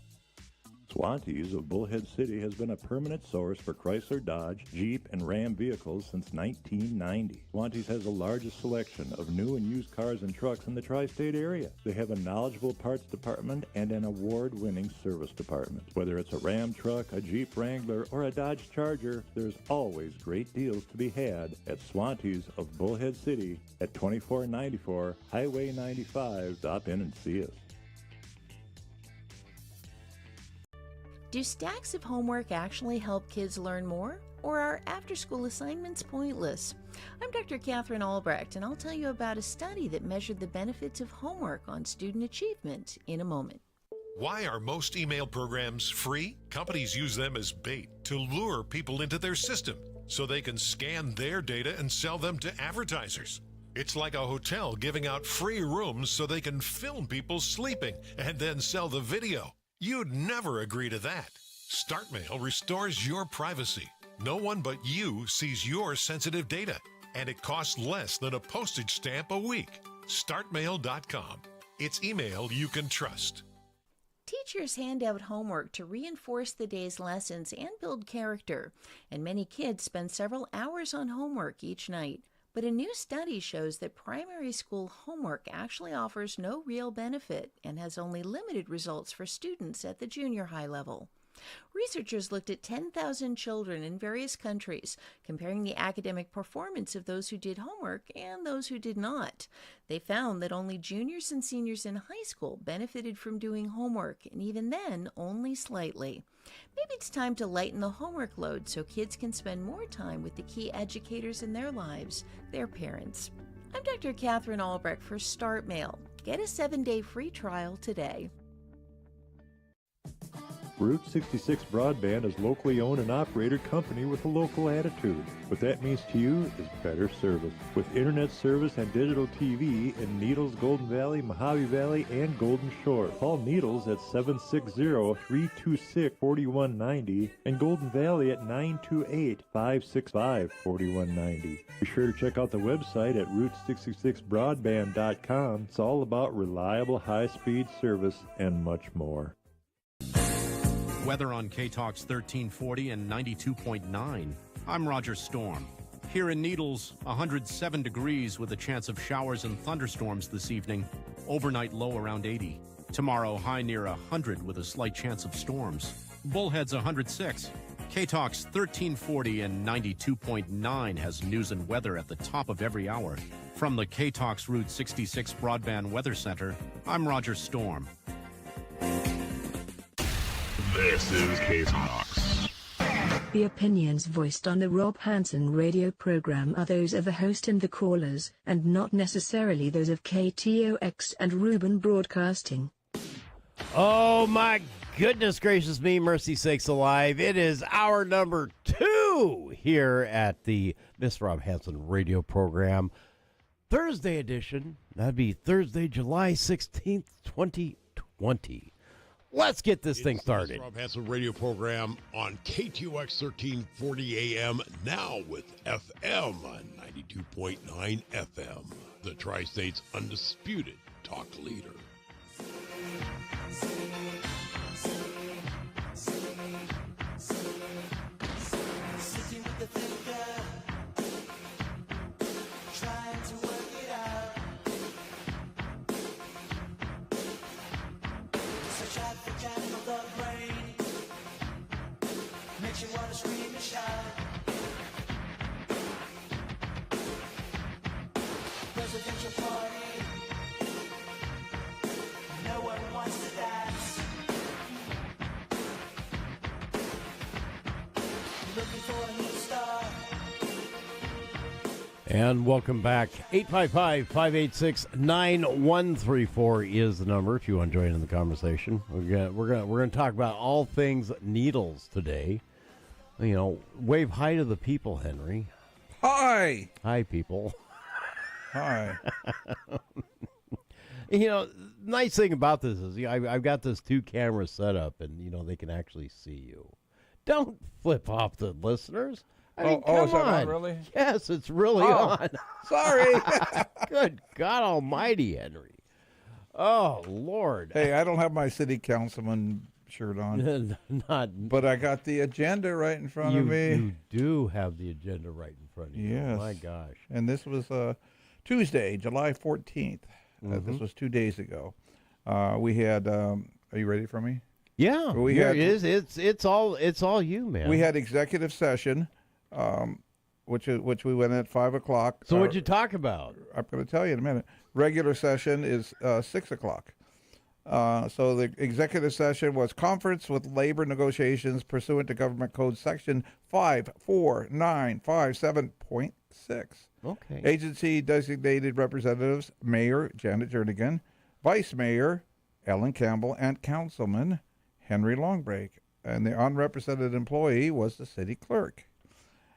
Swantees of Bullhead City has been a permanent source for Chrysler, Dodge, Jeep, and Ram vehicles since 1990. Swantees has the largest selection of new and used cars and trucks in the tri-state area. They have a knowledgeable parts department and an award-winning service department. Whether it's a Ram truck, a Jeep Wrangler, or a Dodge Charger, there's always great deals to be had at Swantees of Bullhead City at 2494 Highway 95. Stop in and see us. Do stacks of homework actually help kids learn more? Or are after-school assignments pointless? I'm Dr. Catherine Albrecht, and I'll tell you about a study that measured the benefits of homework on student achievement in a moment. Why are most email programs free? Companies use them as bait to lure people into their system so they can scan their data and sell them to advertisers. It's like a hotel giving out free rooms so they can film people sleeping and then sell the video. You'd never agree to that. StartMail restores your privacy. No one but you sees your sensitive data, and it costs less than a postage stamp a week. StartMail.com. It's email you can trust. Teachers hand out homework to reinforce the day's lessons and build character, and many kids spend several hours on homework each night. But a new study shows that primary school homework actually offers no real benefit and has only limited results for students at the junior high level. Researchers looked at 10,000 children in various countries, comparing the academic performance of those who did homework and those who did not. They found that only juniors and seniors in high school benefited from doing homework, and even then, only slightly. Maybe it's time to lighten the homework load so kids can spend more time with the key educators in their lives, their parents. I'm Dr. Catherine Albrecht for StartMail. Get a 7-day free trial today. Route 66 Broadband is locally owned and operated company with a local attitude. What that means to you is better service. With internet service and digital TV in Needles, Golden Valley, Mojave Valley, and Golden Shore. Call Needles at 760-326-4190 and Golden Valley at 928-565-4190. Be sure to check out the website at Route66Broadband.com. It's all about reliable high-speed service and much more. Weather on KTOX 1340 and 92.9. I'm Roger Storm. Here in Needles, 107 degrees with a chance of showers and thunderstorms this evening. Overnight low around 80. Tomorrow high near 100 with a slight chance of storms. Bullhead's 106. KTOX 1340 and 92.9 has news and weather at the top of every hour. From the KTOX Route 66 Broadband Weather Center, I'm Roger Storm. This is KTOX. The opinions voiced on the Rob Hanson radio program are those of the host and the callers, and not necessarily those of KTOX and Ruben Broadcasting. Oh, my goodness gracious me, mercy sakes alive. It is hour number 2 here at the Miss Rob Hanson radio program. Thursday edition. That'd be Thursday, July 16th, 2020. Let's get this thing started. It's the Rob Hanson radio program on KTOX 1340 AM, now with FM on 92.9 FM. The Tri-State's undisputed talk leader. Sitting with the thinker, trying to work it out. Such advocate of the brain makes you want to scream and shout. Presidential party, no one wants to dance. Looking for a new star. And welcome back. 855-586-9134 is the number if you want to join in the conversation. We're gonna talk about all things needles today. You know, wave hi to the people, Henry. Hi. Hi, people. Hi. You know, nice thing about this is I've got this 2 camera setup, and you know they can actually see you. Don't flip off the listeners. I mean, come is that on. on, really? Yes, it's really on. Sorry. Good God Almighty, Henry. Oh Lord. Hey, I don't have my city councilman shirt on. But I got the agenda right in front of me. You do have the agenda right in front of you. Yes. Oh, my gosh. And this was Tuesday, July 14th. This was 2 days ago. We had. Are you ready for me? Yeah. Here it is. It's all you, man. We had executive session, which we went at 5 o'clock. So what'd you talk about? I'm going to tell you in a minute. Regular session is 6 o'clock. So the executive session was conference with labor negotiations pursuant to Government Code Section 54957.6. Okay. Agency designated representatives, Mayor Janet Jernigan, Vice Mayor Ellen Campbell, and Councilman Henry Longbreak. And the unrepresented employee was the city clerk.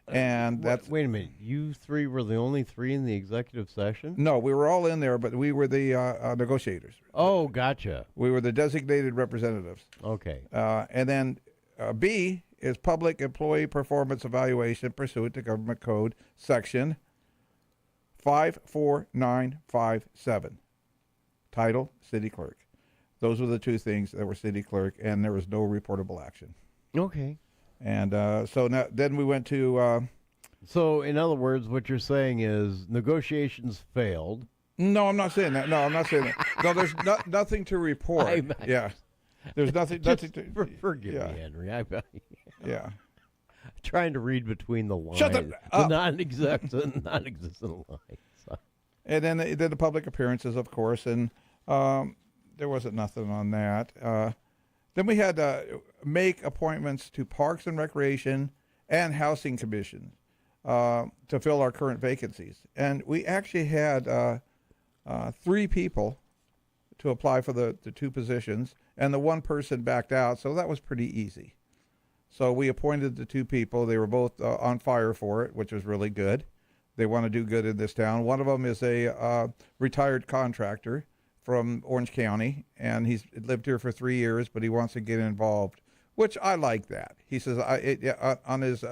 And that's wait a minute. You three were the only three in the executive session? no, we were all in there, but we were the negotiators. Oh, gotcha. We were the designated representatives. Okay. And then B is public employee performance evaluation pursuant to Government Code Section 54957. Title, city clerk. Those were the two things that were city clerk, and there was no reportable action. Okay. And so now, then we went to... so, in other words, what you're saying is negotiations failed. No, I'm not saying that. No, I'm not saying that. No, there's nothing to report. Yeah. There's nothing to... Forgive yeah. me, Henry. Yeah. Trying to read between the lines. Shut the non-existent lines. And then the public appearances, of course, and there wasn't nothing on that. Then we had to make appointments to Parks and Recreation and Housing Commission to fill our current vacancies. And we actually had 3 people to apply for the 2 positions, and the 1 person backed out, so that was pretty easy. So we appointed the 2 people. They were both on fire for it, which was really good. They want to do good in this town. One of them is a retired contractor from Orange County, and he's lived here for 3 years, but he wants to get involved, which I like that. He says on his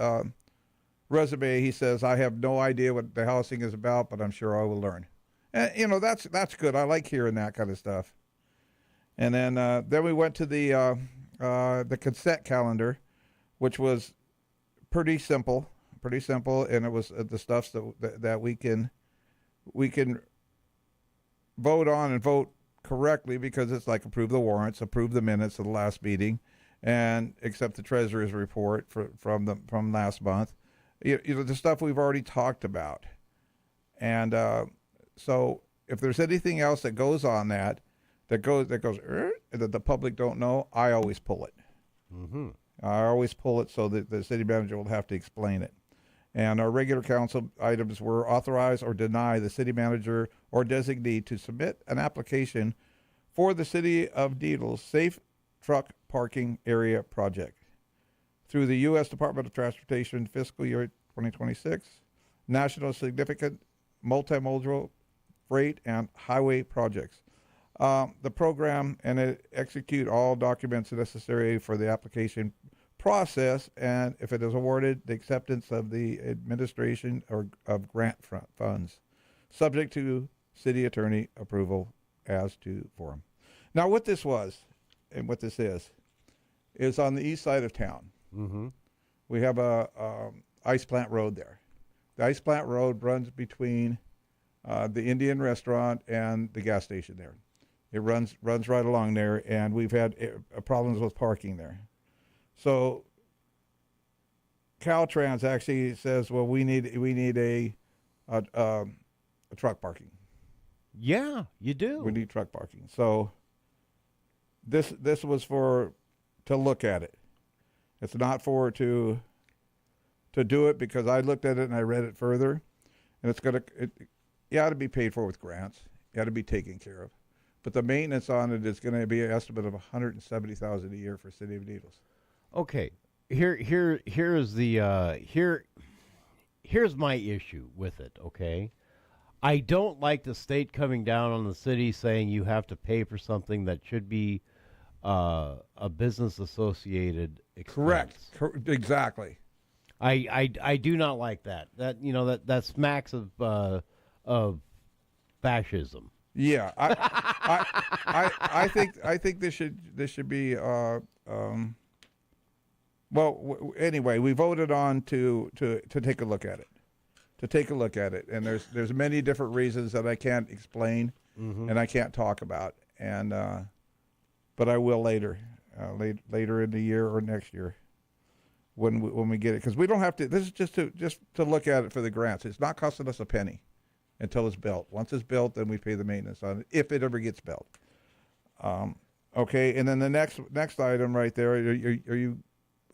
resume, he says, I have no idea what the housing is about, but I'm sure I will learn. And, that's good. I like hearing that kind of stuff. And then we went to the consent calendar, which was pretty simple, and it was the stuff that we can vote on and vote correctly, because it's like approve the warrants, approve the minutes of the last meeting, and accept the treasurer's report from last month. The stuff we've already talked about. And so if there's anything else that goes on that goes that the public don't know, I always pull it. Mm-hmm. I always pull it so that the city manager will have to explain it. And our regular council items were authorize or deny the city manager or designee to submit an application for the City of Needles Safe Truck Parking Area Project through the U.S. Department of Transportation fiscal year 2026, National Significant Multimodal Freight and Highway Projects. The program and it execute all documents necessary for the application process, and if it is awarded, the acceptance of the administration of grant funds, subject to city attorney approval as to form. Now, what this was and what this is on the east side of town. Mm-hmm. We have a ice plant road there. The ice plant road runs between the Indian restaurant and the gas station there. It runs right along there, and we've had problems with parking there. So Caltrans actually says, well, we need a truck parking. Yeah, you do. We need truck parking. So this was to look at it. It's not to do it, because I looked at it and I read it further, and it ought to be paid for with grants. It ought to be taken care of. But the maintenance on it is going to be an estimate of $170,000 a year for City of Needles. Okay, here's my issue with it. Okay, I don't like the state coming down on the city saying you have to pay for something that should be a business associated expense. Correct. Exactly. I do not like that. That smacks of fascism. Yeah, I think this should be. Anyway, we voted on to take a look at it, and there's many different reasons that I can't explain, Mm-hmm. and I can't talk about, and but I will later in the year or next year when we get it, because we don't have to. This is just to look at it for the grants. It's not costing us a penny until it's built. Once it's built, then we pay the maintenance on it, if it ever gets built. Okay, and then the next item right there, are you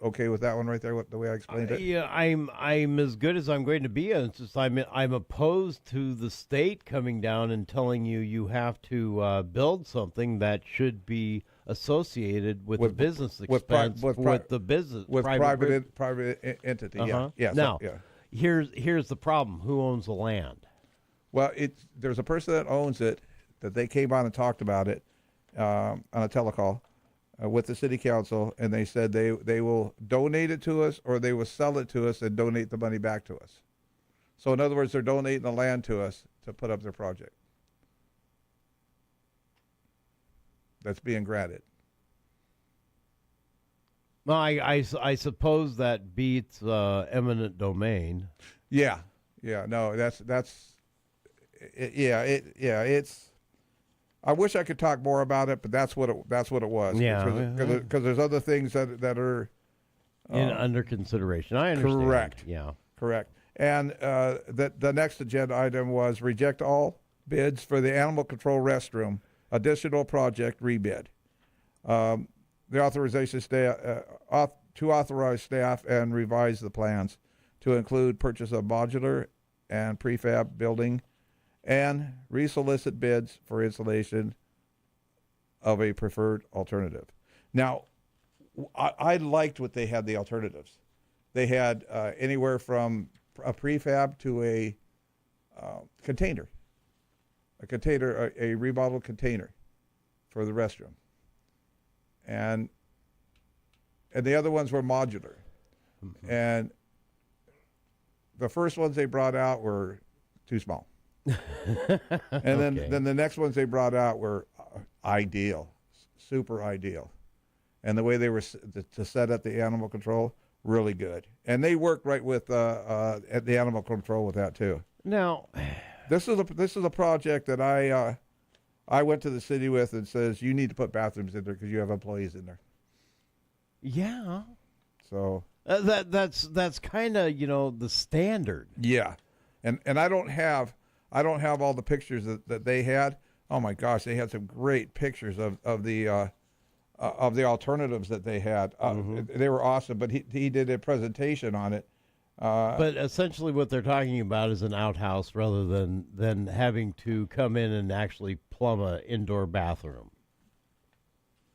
okay with that one right there? The way I explained it. Yeah, I'm as good as I'm going to be. It's just I'm opposed to the state coming down and telling you have to build something that should be associated with the business expense with the business with private entity. Uh-huh. Yeah. Now, yeah. here's the problem: who owns the land? Well, there's a person that owns it that they came on and talked about it on a telecall with the city council, and they said they will donate it to us or they will sell it to us and donate the money back to us. So in other words, they're donating the land to us to put up their project. That's being granted. Well, I suppose that beats eminent domain. Yeah. No, it's. I wish I could talk more about it, but that's what it was. Yeah, because there's other things that are under consideration. I understand. Correct. Yeah. Correct. And the next agenda item was reject all bids for the animal control restroom additional project rebid. The authorization to authorize staff and revise the plans to include purchase of modular and prefab building and resolicit bids for installation of a preferred alternative. Now, I liked what they had, the alternatives. They had anywhere from a prefab to a container, a remodeled container for the restroom. And the other ones were modular. Mm-hmm. And the first ones they brought out were too small. And then the next ones they brought out were ideal, super ideal. And the way they were to set up the animal control, really good. And they worked right with the animal control with that too. Now, this is a project that I went to the city with and says you need to put bathrooms in there because you have employees in there. Yeah. So that's kind of the standard. Yeah, and I don't have all the pictures that they had. Oh my gosh, they had some great pictures of the alternatives that they had. They were awesome. But he did a presentation on it. But essentially, what they're talking about is an outhouse rather than having to come in and actually plumb an indoor bathroom.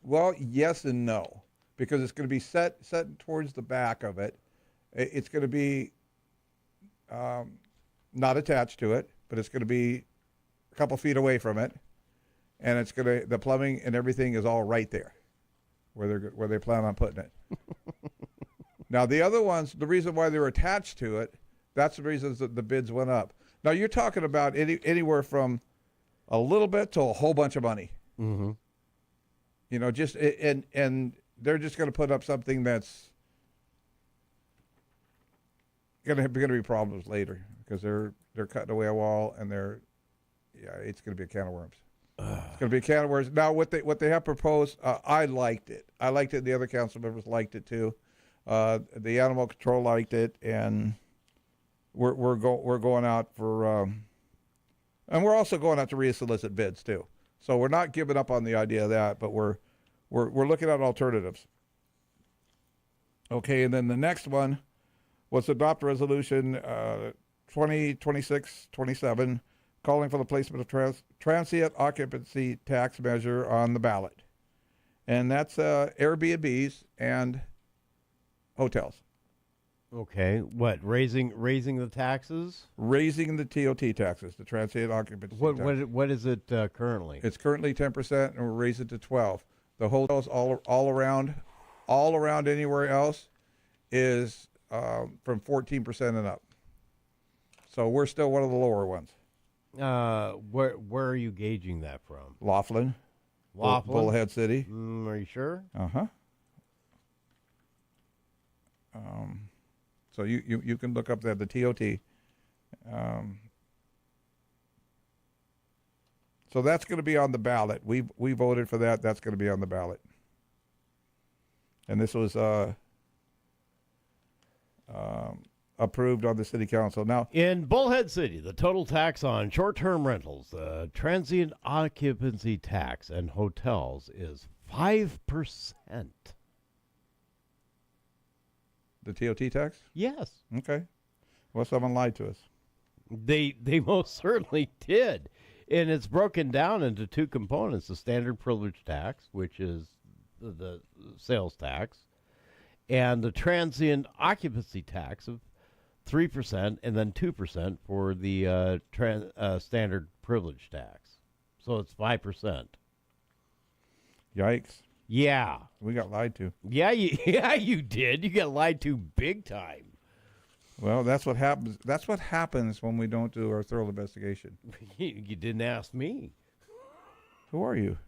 Well, yes and no, because it's going to be set towards the back of it. It's going to be not attached to it, but it's going to be a couple feet away from it, and the plumbing and everything is all right there, where they plan on putting it. Now the other ones, the reason why they were attached to it, that's the reasons that the bids went up. Now you're talking about anywhere from a little bit to a whole bunch of money. Mm-hmm. Just and they're just going to put up something that's going to be problems later because they're cutting away a wall and it's going to be a can of worms. It's going to be a can of worms. Now what they have proposed, I liked it. I liked it. The other council members liked it too. The animal control liked it, and we're going out for, and we're also going out to resolicit bids too. So we're not giving up on the idea of that, but we're looking at alternatives. Okay, and then the next one was adopt resolution 2026-27, calling for the placement of transient occupancy tax measure on the ballot, and that's Airbnbs and hotels. Okay, what, raising the taxes? Raising the TOT taxes, the transient occupancy tax. What is it currently? It's currently 10%, and we're raising it to 12%. The hotels all around anywhere else is from 14% and up. So we're still one of the lower ones. Where are you gauging that from? Laughlin. Bullhead City. Are you sure? Uh-huh. So you can look up the TOT. So that's going to be on the ballot. We voted for that. That's going to be on the ballot. And this was approved on the city council. Now, in Bullhead City, the total tax on short-term rentals, transient occupancy tax, and hotels is 5%. The TOT tax? Yes. Okay. Well, someone lied to us. They most certainly did. And it's broken down into two components: the standard privilege tax, which is the sales tax, and the transient occupancy tax of 3% and then 2% for the standard privilege tax. So it's 5%. Yikes. Yeah. We got lied to. Yeah, you did. You got lied to big time. Well, that's what happens. That's what happens when we don't do our thorough investigation. You didn't ask me. Who are you?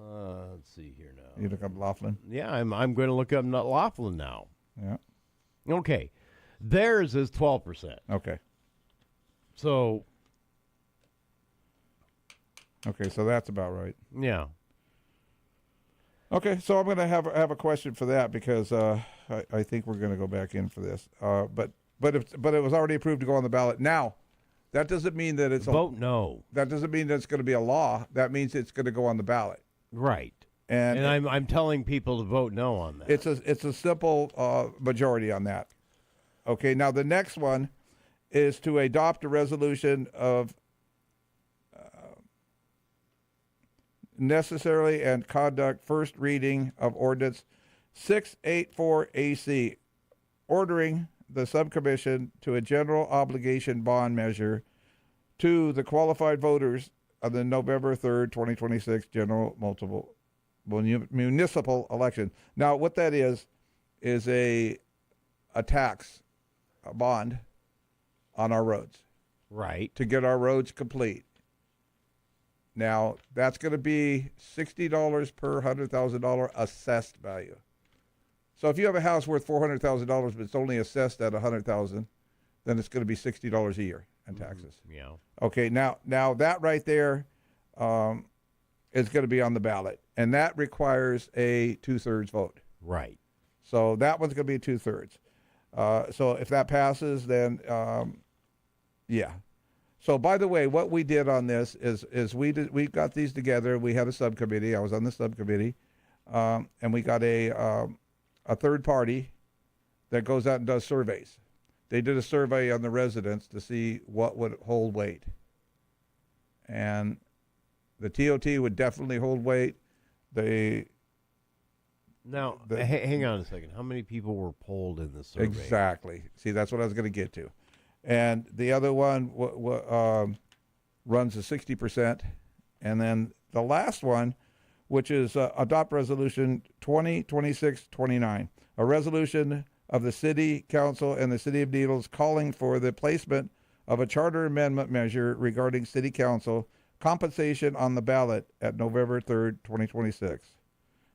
Let's see here now. You look up Laughlin? Yeah, I'm going to look up Laughlin now. Yeah. Okay. Theirs is 12%. Okay. So. Okay, so that's about right. Yeah. Okay, so I'm going to have a question for that because I think we're going to go back in for this. But it was already approved to go on the ballot. Now, that doesn't mean that it's vote no. That doesn't mean that it's going to be a law. That means it's going to go on the ballot. Right. And I'm telling people to vote no on that. It's a simple majority on that. Okay. Now the next one is to adopt a resolution of necessarily and conduct first reading of ordinance 684 AC, ordering the subcommission to a general obligation bond measure to the qualified voters of the November 3rd, 2026 general municipal election. Now, what that is a tax, a bond on our roads. Right. To get our roads complete. Now, that's going to be $60 per $100,000 assessed value. So if you have a house worth $400,000, but it's only assessed at $100,000, then it's going to be $60 a year in taxes. Yeah. Okay. Now that right there is going to be on the ballot, and that requires a 2/3 vote. Right. So that one's going to be 2/3. So if that passes, then yeah. So, by the way, what we did on this is we got these together. We had a subcommittee. I was on the subcommittee, and we got a third party that goes out and does surveys. They did a survey on the residents to see what would hold weight, and the TOT would definitely hold weight. Hang on a second. How many people were polled in the survey? Exactly. See, that's what I was going to get to. And the other one runs to 60%. And then the last one, which is Adopt Resolution 2026-29, a resolution of the City Council and the City of Needles calling for the placement of a charter amendment measure regarding City Council compensation on the ballot at November 3rd, 2026.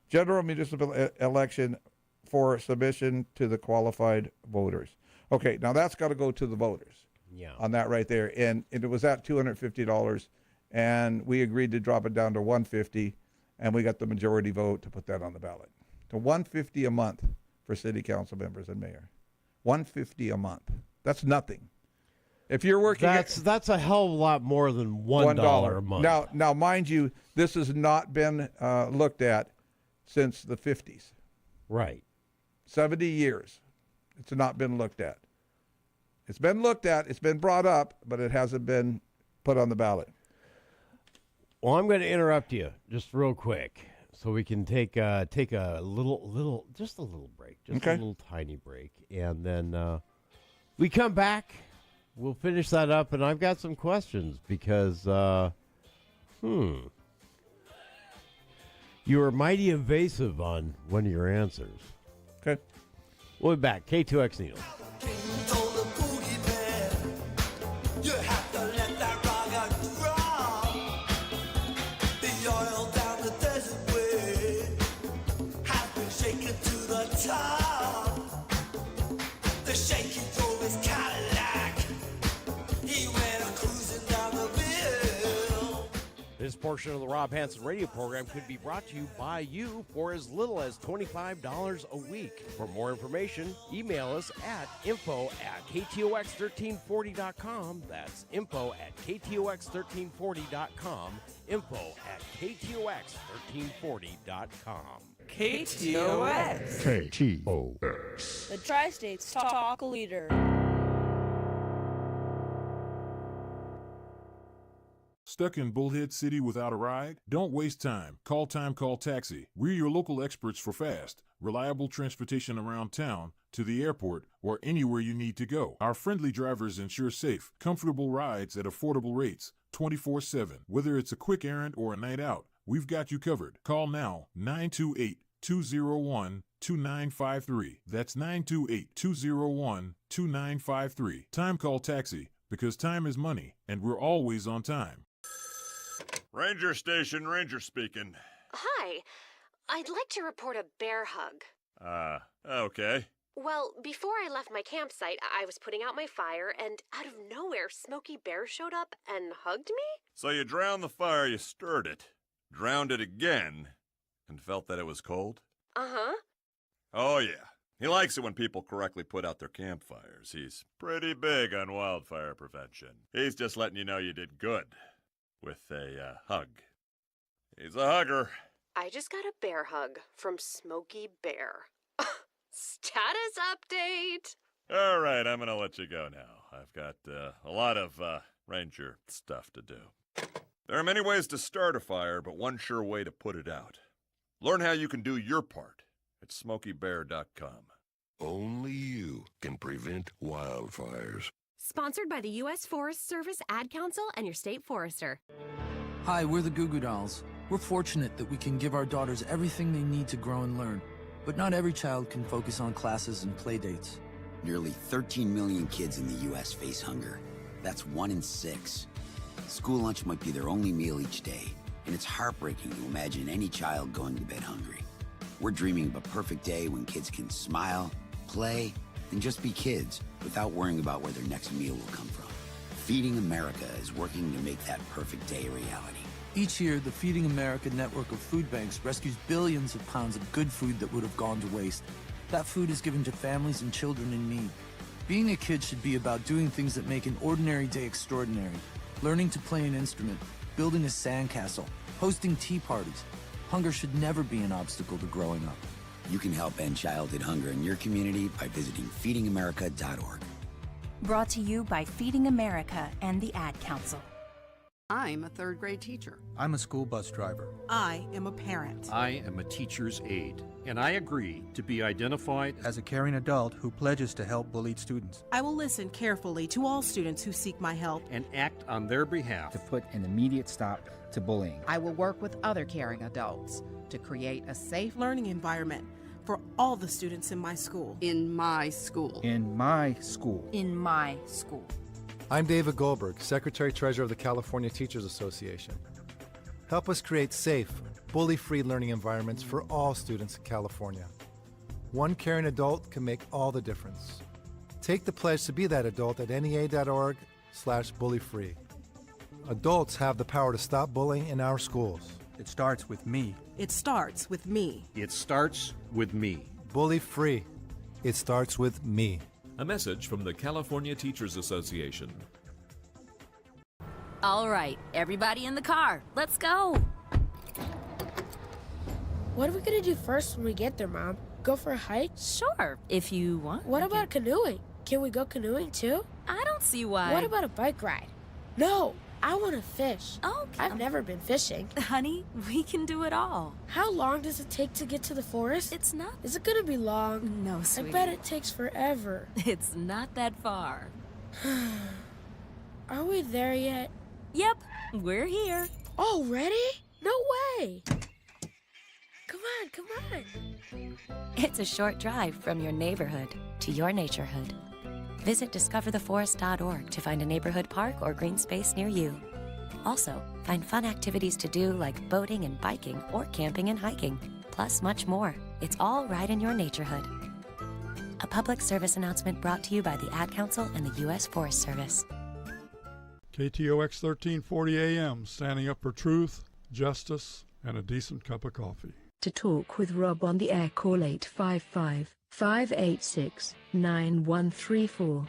General municipal election for submission to the qualified voters. Okay, now that's got to go to the voters. Yeah. On that right there, and it was at $250, and we agreed to drop it down to $150, and we got the majority vote to put that on the ballot. To $150 a month for city council members and mayor. $150 a month. That's nothing. If you're working, that's a hell of a lot more than $1 a month. Now, mind you, this has not been looked at since the 50s. Right. 70 years. It's not been looked at. It's been looked at, it's been brought up, but it hasn't been put on the ballot. Well, I'm going to interrupt you just real quick so we can take a little break, just okay. A little tiny break, and then we come back. We'll finish that up, and I've got some questions because, you were mighty evasive on one of your answers. Okay. We'll be back. K2X Needles. This portion of the Rob Hanson radio program could be brought to you by you for as little as $25 a week. For more information, email us at info@ktox1340.com. That's info@ktox1340.com. Info@ktox1340.com. KTOX. KTOX. The Tri-States Talk Leader. Stuck in Bullhead City without a ride? Don't waste time. Call Taxi. We're your local experts for fast, reliable transportation around town, to the airport, or anywhere you need to go. Our friendly drivers ensure safe, comfortable rides at affordable rates, 24/7. Whether it's a quick errand or a night out, we've got you covered. Call now, 928-201-2953. That's 928-201-2953. Time Call Taxi, because time is money, and we're always on time. Ranger Station, Ranger speaking. Hi. I'd like to report a bear hug. Okay. Well, before I left my campsite, I was putting out my fire, and out of nowhere, Smokey Bear showed up and hugged me? So you drowned the fire, you stirred it, drowned it again, and felt that it was cold? Uh-huh. Oh, yeah. He likes it when people correctly put out their campfires. He's pretty big on wildfire prevention. He's just letting you know you did good with a hug. He's a hugger. I just got a bear hug from Smokey Bear. Status update! All right, I'm going to let you go now. I've got a lot of ranger stuff to do. There are many ways to start a fire, but one sure way to put it out. Learn how you can do your part at SmokeyBear.com. Only you can prevent wildfires. Sponsored by the U.S. Forest Service, Ad Council, and your state forester. Hi, we're the Goo Goo Dolls. We're fortunate that we can give our daughters everything they need to grow and learn. But not every child can focus on classes and play dates. Nearly 13 million kids in the U.S. face hunger. That's 1 in 6. School lunch might be their only meal each day, and it's heartbreaking to imagine any child going to bed hungry. We're dreaming of a perfect day when kids can smile, play, and just be kids without worrying about where their next meal will come from. Feeding America is working to make that perfect day a reality. Each year, the Feeding America network of food banks rescues billions of pounds of good food that would have gone to waste. That food is given to families and children in need. Being a kid should be about doing things that make an ordinary day extraordinary. Learning to play an instrument, building a sandcastle, hosting tea parties. Hunger should never be an obstacle to growing up. You can help end childhood hunger in your community by visiting feedingamerica.org. Brought to you by Feeding America and the Ad Council. I'm a third grade teacher. I'm a school bus driver. I am a parent. I am a teacher's aide, and I agree to be identified as a caring adult who pledges to help bullied students. I will listen carefully to all students who seek my help and act on their behalf to put an immediate stop to bullying. I will work with other caring adults to create a safe learning environment for all the students in my school. In my school. In my school. In my school. I'm David Goldberg, Secretary-Treasurer of the California Teachers Association. Help us create safe, bully-free learning environments for all students in California. One caring adult can make all the difference. Take the pledge to be that adult at NEA.org/bullyfree. Adults have the power to stop bullying in our schools. It starts with me. It starts with me. It starts with me. Bully-free. It starts with me. A message from the California Teachers Association. All right, everybody in the car, let's go. What are we gonna do first when we get there, Mom? Go for a hike? Sure, if you want. What about canoeing? Can we go canoeing too? I don't see why. What about a bike ride? No, I want to fish. Okay. I've never been fishing. Honey, we can do it all. How long does it take to get to the forest? It's not. Is it gonna be long? No, sweetie. I bet it takes forever. It's not that far. Are we there yet? Yep, we're here. Already? No way! Come on. It's a short drive from your neighborhood to your naturehood. Visit discovertheforest.org to find a neighborhood park or green space near you. Also, find fun activities to do like boating and biking or camping and hiking, plus much more. It's all right in your naturehood. A public service announcement brought to you by the Ad Council and the U.S. Forest Service. KTOX 1340 AM, standing up for truth, justice, and a decent cup of coffee. To talk with Rob on the air, call 855-586-9134.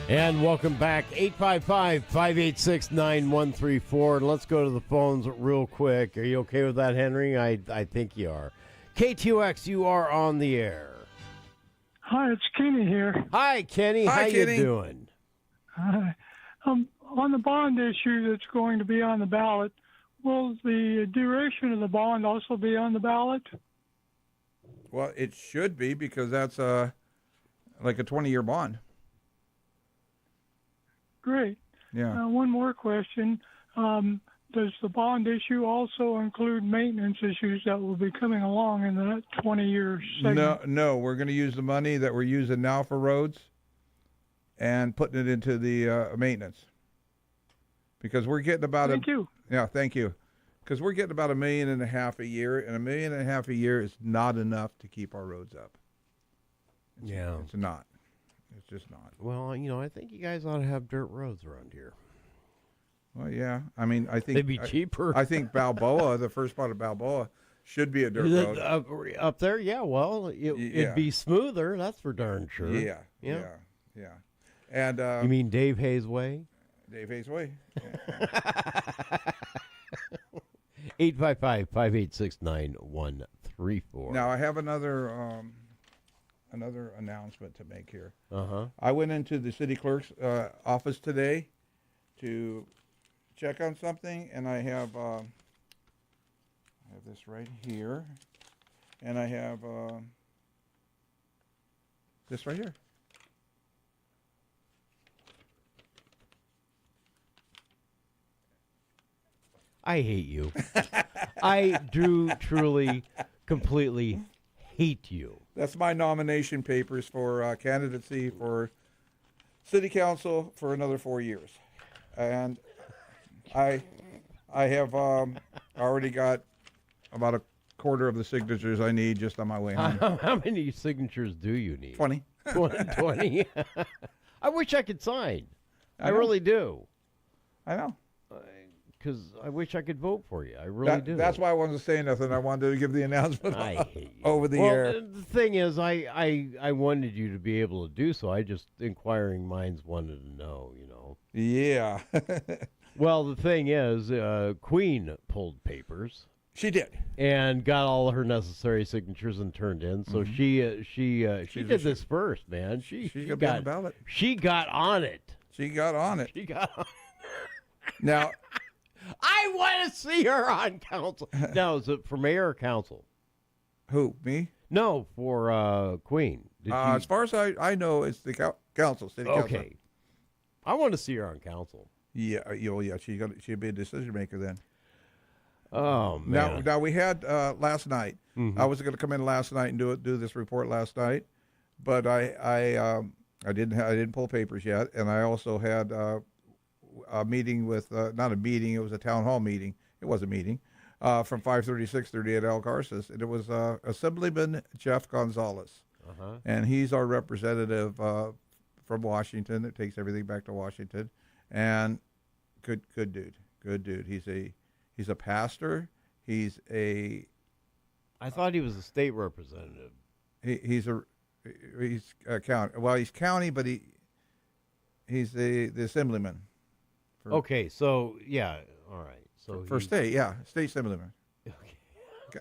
And welcome back, 855-586-9134. Let's go to the phones real quick. Are you okay with that, Henry? I think you are. KTOX, you are on the air. Hi, it's Kenny here. Hi, Kenny. Hi, How Kenny. you doing? Hi. On the bond issue that's going to be on the ballot, will the duration of the bond also be on the ballot? Well, it should be because that's like a 20-year bond. Great. Yeah. One more question. Does the bond issue also include maintenance issues that will be coming along in that 20-year segment? No. We're going to use the money that we're using now for roads and putting it into the maintenance. Because we're getting about Thank you. Yeah, thank you. Because we're getting about $1.5 million a year, and $1.5 million a year is not enough to keep our roads up. It's not. It's just not. Well, I think you guys ought to have dirt roads around here. Well, yeah. I mean, I think they'd be cheaper. I think Balboa, the first part of Balboa, should be a dirt road. Up there, yeah. Well, it'd be smoother. That's for darn sure. Yeah. And you mean Dave Hayes Way? Dave Hayes Way. 855-586-9134. Now I have another announcement to make here. Uh-huh. I went into the city clerk's office today to check on something, and I have this right here, and I have this right here. I hate you. I do truly, completely hate you. That's my nomination papers for candidacy for city council for another 4 years, and I have already got about a quarter of the signatures I need just on my way home. How many signatures do you need? 20. 20. I wish I could sign. I really do. I know. Because I wish I could vote for you. I really do. That's why I wasn't saying nothing. I wanted to give the announcement I hate you. over the air. The thing is, I wanted you to be able to do so. I just, inquiring minds wanted to know, Yeah. Well, the thing is, Queen pulled papers. She did. And got all her necessary signatures and turned in. So she did this first, man. She got on the ballot. She got on it. She got on it. She got on it. Now, I want to see her on council. Now, is it for mayor or council? Who, me? No, for Queen. As far as I know, it's the council, city council. Okay. I want to see her on council. Yeah, she'd be a decision maker then. Oh man! Now we had last night. I was going to come in last night and do this report last night, but I didn't pull papers yet, and I also had a meeting with not a meeting. It was a town hall meeting. It was a meeting from 5:30 to 6:30 at El Garces, and it was Assemblyman Jeff Gonzalez, and he's our representative from Washington. That takes everything back to Washington, and good dude. He's a pastor. He's a. I thought he was a state representative. He's a county. Well, he's county, but he's the assemblyman. Okay, so yeah, all right. So for state, state assemblyman. Okay.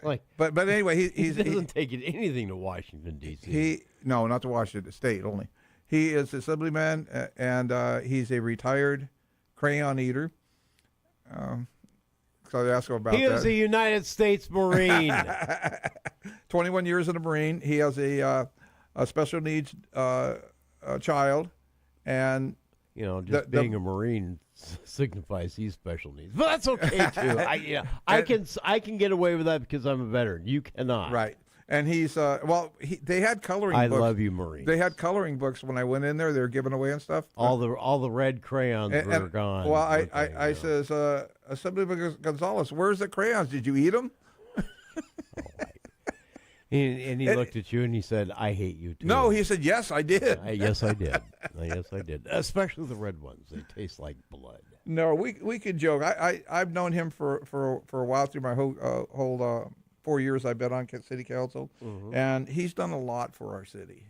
Like, but anyway, he doesn't take anything to Washington D.C. No, not to Washington State only. He is assemblyman, and he's a retired crayon eater. So I asked him about that. He is a United States Marine. 21 years in the Marine. He has a special needs child, and being a Marine signifies he's special needs, but that's okay too. I can get away with that because I'm a veteran. You cannot. Right. And he's they had coloring books. I love you, Marines. They had coloring books when I went in there. They were giving away and stuff. All the red crayons were gone. Well, I says, Assemblyman Gonzalez, where's the crayons? Did you eat them? And he looked at you and he said, "I hate you too." No, he said, "Yes, I did." Yes, I did. Yes, I did. Especially the red ones. They taste like blood. No, we could joke. I've known him for a while through my whole 4 years I've been on city council, and he's done a lot for our city.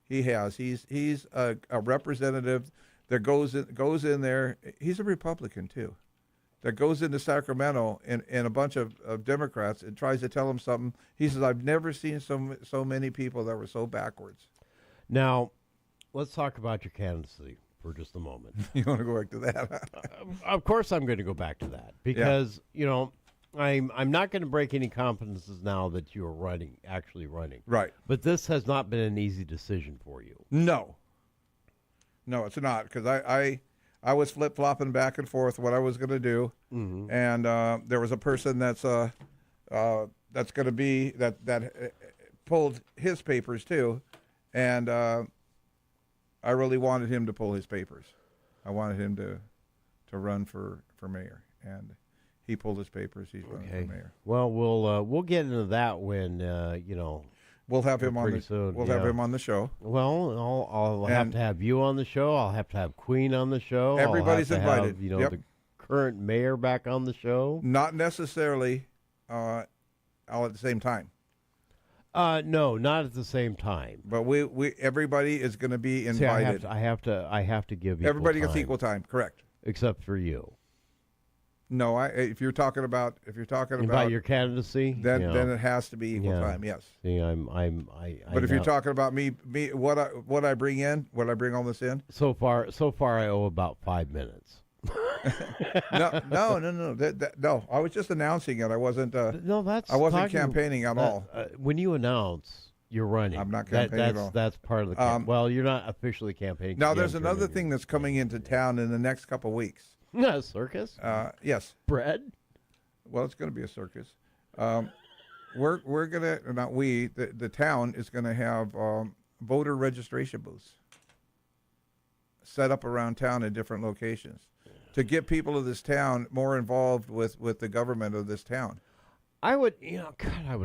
He has. He's a representative that goes in there. He's a Republican too. That goes into Sacramento and a bunch of Democrats and tries to tell him something. He says, "I've never seen so many people that were so backwards." Now, let's talk about your candidacy for just a moment. You want to go back to that? Of course, I'm going to go back to that because I'm not going to break any confidences now that you are actually running. Right. But this has not been an easy decision for you. No, it's not, because I was flip-flopping back and forth what I was going to do, and there was a person that's going to be that pulled his papers too, and I really wanted him to pull his papers. I wanted him to run for mayor, and he pulled his papers. He's running for mayor. Well, we'll get into that when we'll have him on soon. We'll have him on the show. Well, I'll have to have you on the show. I'll have to have Queen on the show. Everybody's I'll have invited. To have, the current mayor back on the show. Not necessarily all at the same time. No, not at the same time. But we everybody is going to be invited. See, I have to give equal everybody time, gets equal time. Correct. Except for you. No, if you're talking about your candidacy, then it has to be equal time. Yes. See, But if you're talking about me, what I bring all this in. So far, I owe about 5 minutes. No. No. I was just announcing it. I wasn't. I wasn't campaigning at all. When you announce you're running, I'm not campaigning at all. That's part of the. Well, you're not officially campaigning. Now, there's another thing that's coming into town in the next couple of weeks. A circus? Yes. Bread? Well, it's going to be a circus. We're gonna the town is going to have voter registration booths set up around town in different locations to get people of this town more involved with the government of this town. I would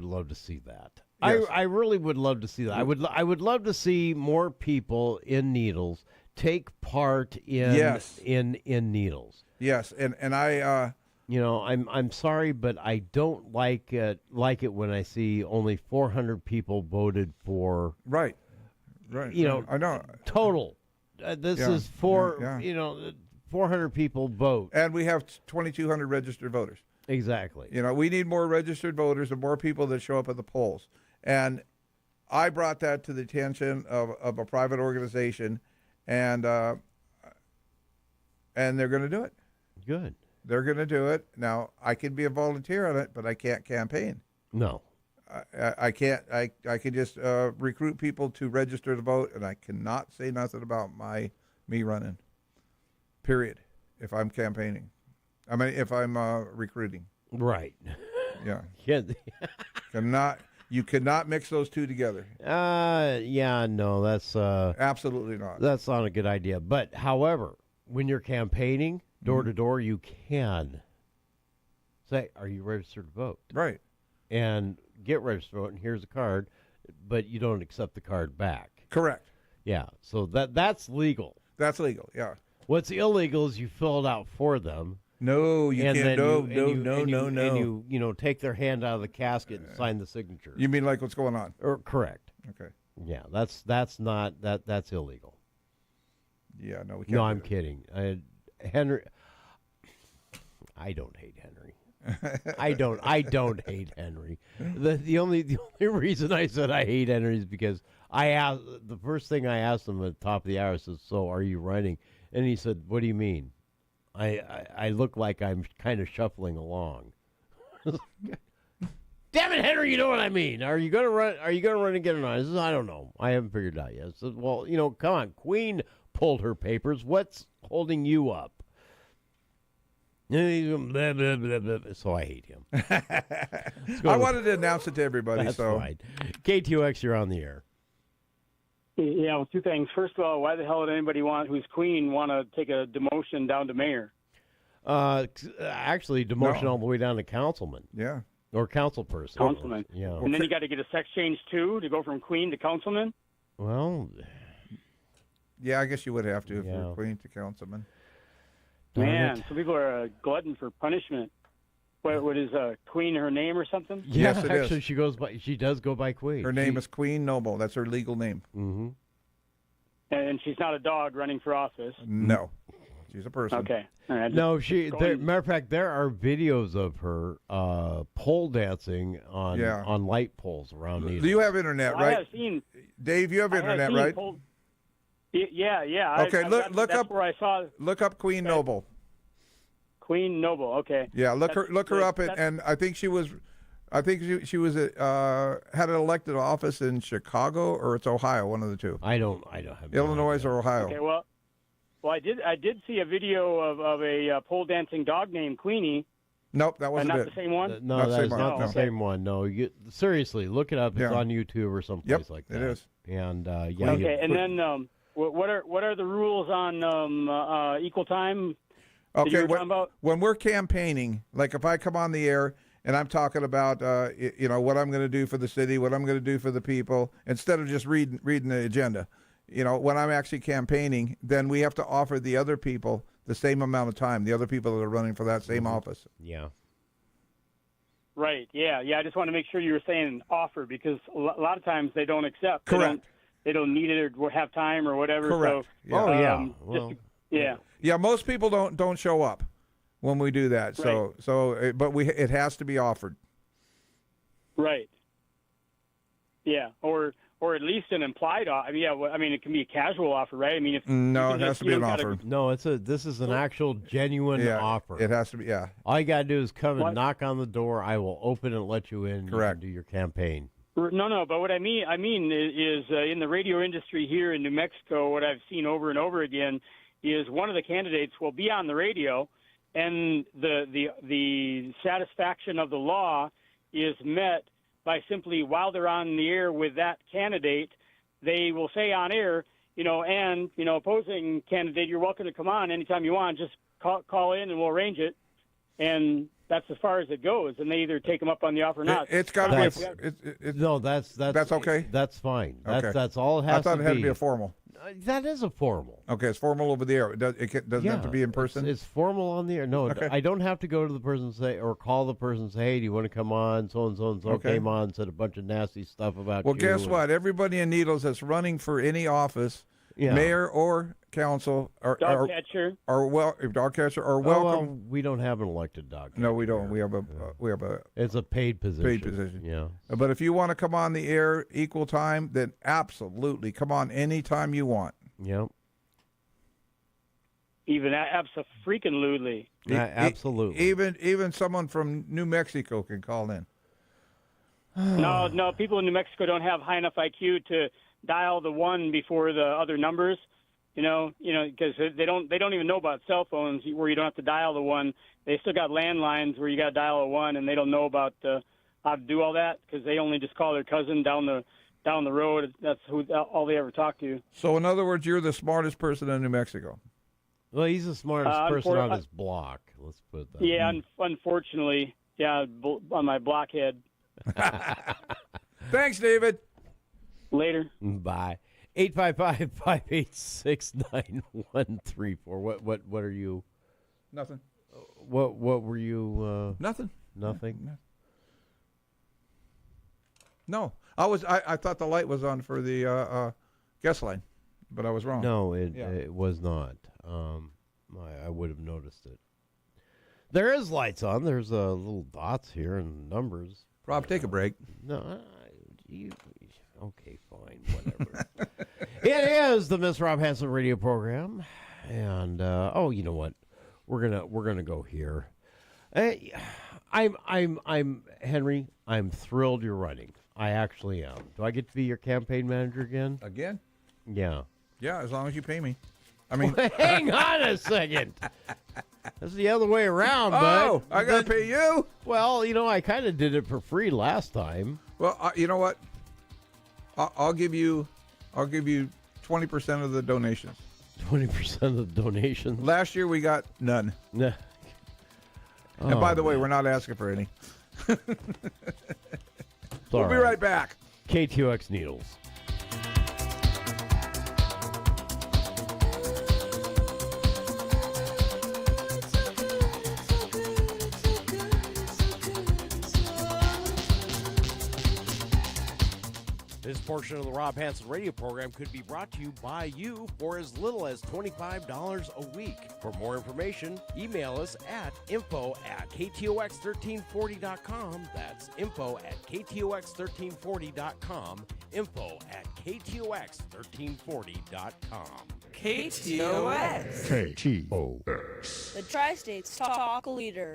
love to see that. Yes. I really would love to see that. I would love to see more people in Needles take part in Needles. Yes, and I I'm sorry, but I don't like it when I see only 400 people voted for. Right. I know. Total. This is 400 people vote. And we have 2,200 registered voters. Exactly. We need more registered voters and more people that show up at the polls. And I brought that to the attention of a private organization, and they're going to do it. Good. They're going to do it. Now, I can be a volunteer on it, but I can't campaign. No. I can't. I can just recruit people to register to vote, and I cannot say nothing about me running. Period. If I'm campaigning, if I'm recruiting. Right. Yeah. Yeah. You cannot mix those two together. No, that's absolutely not. That's not a good idea. But however, when you're campaigning door to door, you can say, "Are you registered to vote?" Right. And get registered to vote, and here's a card, but you don't accept the card back. Correct. Yeah. So that's legal. That's legal. Yeah. What's illegal is you fill it out for them. No, you can't. No. And you take their hand out of the casket and sign the signature. You mean like what's going on? Correct. Okay. Yeah, that's not that's illegal. Yeah, no, we can't. No, I'm kidding. Henry, I don't hate Henry. I don't hate Henry. The only reason I said I hate Henry is because the first thing I asked him at the top of the hour says, "So are you running?" And he said, "What do you mean?" I look like I'm kind of shuffling along. Damn it, Henry! You know what I mean. Are you gonna run? Are you gonna run again or not? I says, I don't know. I haven't figured it out yet. I said, well, come on. Queen pulled her papers. What's holding you up? And he's blah, blah, blah, blah. So I hate him. I wanted to announce it to everybody. That's so fine. KTOX, you're on the air. Yeah, well, two things. First of all, why the hell would anybody who's queen want to take a demotion down to mayor? Actually, demotion all the way down to councilman. Yeah. Or council person. Councilman. Yeah. And then you got to get a sex change too to go from queen to councilman? Well. Yeah, I guess you would have to if you're queen to councilman. Man, some people are a glutton for punishment. What is Queen her name or something? Yeah, yes, it actually, is. She does go by Queen. Her name is Queen Noble. That's her legal name. Mm-hmm. And she's not a dog running for office. No, she's a person. Okay. All right, No, matter of fact, there are videos of her pole dancing on light poles around Needles. Do you have internet, Well, right? I have seen. Dave, you have internet, right? Yeah. Okay, that's look up where I saw. Look up Queen Noble. Queen Noble. Okay. Yeah, look her up, and I think she was. I think she was had an elected office in Chicago or it's Ohio, one of the two. I don't have Illinois or Ohio. Okay, well, I did see a video of a pole dancing dog named Queenie. Nope, that wasn't not it. the same one. No, that is not the same one. No, seriously, look it up. It's on YouTube or someplace like that. It is. And Okay, and then what are the rules on equal time? Okay, when we're campaigning, like if I come on the air and I'm talking about what I'm going to do for the city, what I'm going to do for the people, instead of just reading the agenda, when I'm actually campaigning, then we have to offer the other people the same amount of time, the other people that are running for that same office. Yeah. Right. Yeah. I just want to make sure you were saying offer because a lot of times they don't accept. Correct. They don't need it or have time or whatever. Correct. So, yeah. Yeah. Yeah. Most people don't show up when we do that. Right. But it has to be offered. Right. Yeah. Or at least an implied offer. I mean, it can be a casual offer, right? I mean, if no, it has to be an offer. No, this is an actual genuine offer. It has to be. Yeah. All you gotta do is come and knock on the door. I will open and let you in. Correct. You can do your campaign. No, but what I mean is in the radio industry here in New Mexico, what I've seen over and over again is one of the candidates will be on the radio, and the satisfaction of the law is met by simply while they're on the air with that candidate, they will say on air, and opposing candidate, you're welcome to come on anytime you want. Just call in and we'll arrange it, and that's as far as it goes. And they either take them up on the offer or not. It's got to be. No, that's okay. That's fine. Okay. That's all it has to be. I thought it had to be a formal. That is a formal. Okay, it's formal over the air. It doesn't have to be in person? It's formal on the air. No, okay. I don't have to go to the person and say, or call the person and say, hey, do you want to come on? So-and-so came on, said a bunch of nasty stuff about you. Well, guess what? Everybody in Needles that's running for any office, mayor or council, or dog catcher, or welcome. Well, we don't have an elected dog catcher. No, we don't. We have a. It's a paid position. Paid position. Yeah. But if you want to come on the air equal time, then absolutely come on anytime you want. Yep. Even abso-freaking-lutely. Absolutely. Even someone from New Mexico can call in. No, people in New Mexico don't have high enough IQ to dial the 1 before the other numbers. Because they don't even know about cell phones where you don't have to dial the 1. They still got landlines where you got to dial a 1, and they don't know about how to do all that because they only just call their cousin down the road. That's all they ever talk to. So in other words, you're the smartest person in New Mexico. Well, he's the smartest person on his block. Let's put it that way. Yeah, unfortunately, on my blockhead. Thanks, David. Later. Bye. 855-586-9134. What are you? Nothing. What were you? Nothing. Nothing. No, I thought the light was on for the guest line, but I was wrong. No, it was not. I would have noticed it. There is lights on. There's little dots here and numbers. Rob, take a break. No, okay, fine, whatever. It is the Miss Rob Hanson radio program, and you know what? We're gonna go here. I'm Henry. I'm thrilled you're running. I actually am. Do I get to be your campaign manager again? Again? Yeah. Yeah, as long as you pay me. I mean, hang on a second. That's the other way around, Oh, I got to pay you? Well, I kind of did it for free last time. Well, you know what? I'll give you 20% of the donations. 20% of the donations? Last year we got none. Nah. And by the way, we're not asking for any. We'll be right back. KTOX Needles. This portion of the Rob Hanson radio program could be brought to you by you for as little as $25 a week. For more information, email us at info@ktox1340.com. That's info@ktox1340.com. info@ktox1340.com. KTOX. KTOX. The Tri-States Talk Leader.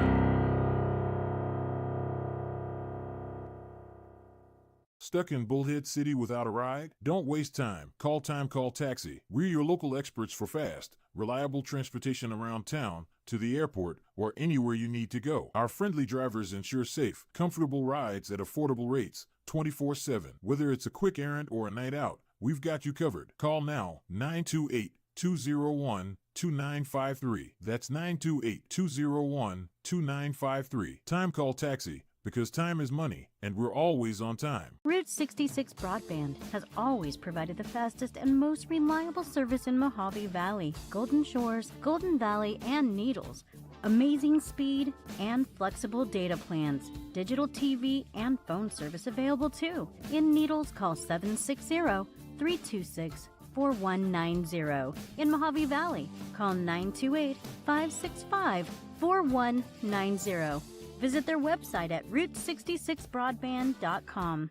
Stuck in Bullhead City without a ride? Don't waste time. Call Taxi. We're your local experts for fast, reliable transportation around town, to the airport, or anywhere you need to go. Our friendly drivers ensure safe, comfortable rides at affordable rates, 24/7. Whether it's a quick errand or a night out, we've got you covered. Call now, 928-201-2953. That's 928-201-2953. Time Call Taxi, because time is money, and we're always on time. Route 66 Broadband has always provided the fastest and most reliable service in Mojave Valley, Golden Shores, Golden Valley, and Needles. Amazing speed and flexible data plans. Digital TV and phone service available too. In Needles, call 760-326-4190. In Mojave Valley, call 928-565-4190. Visit their website at route66broadband.com.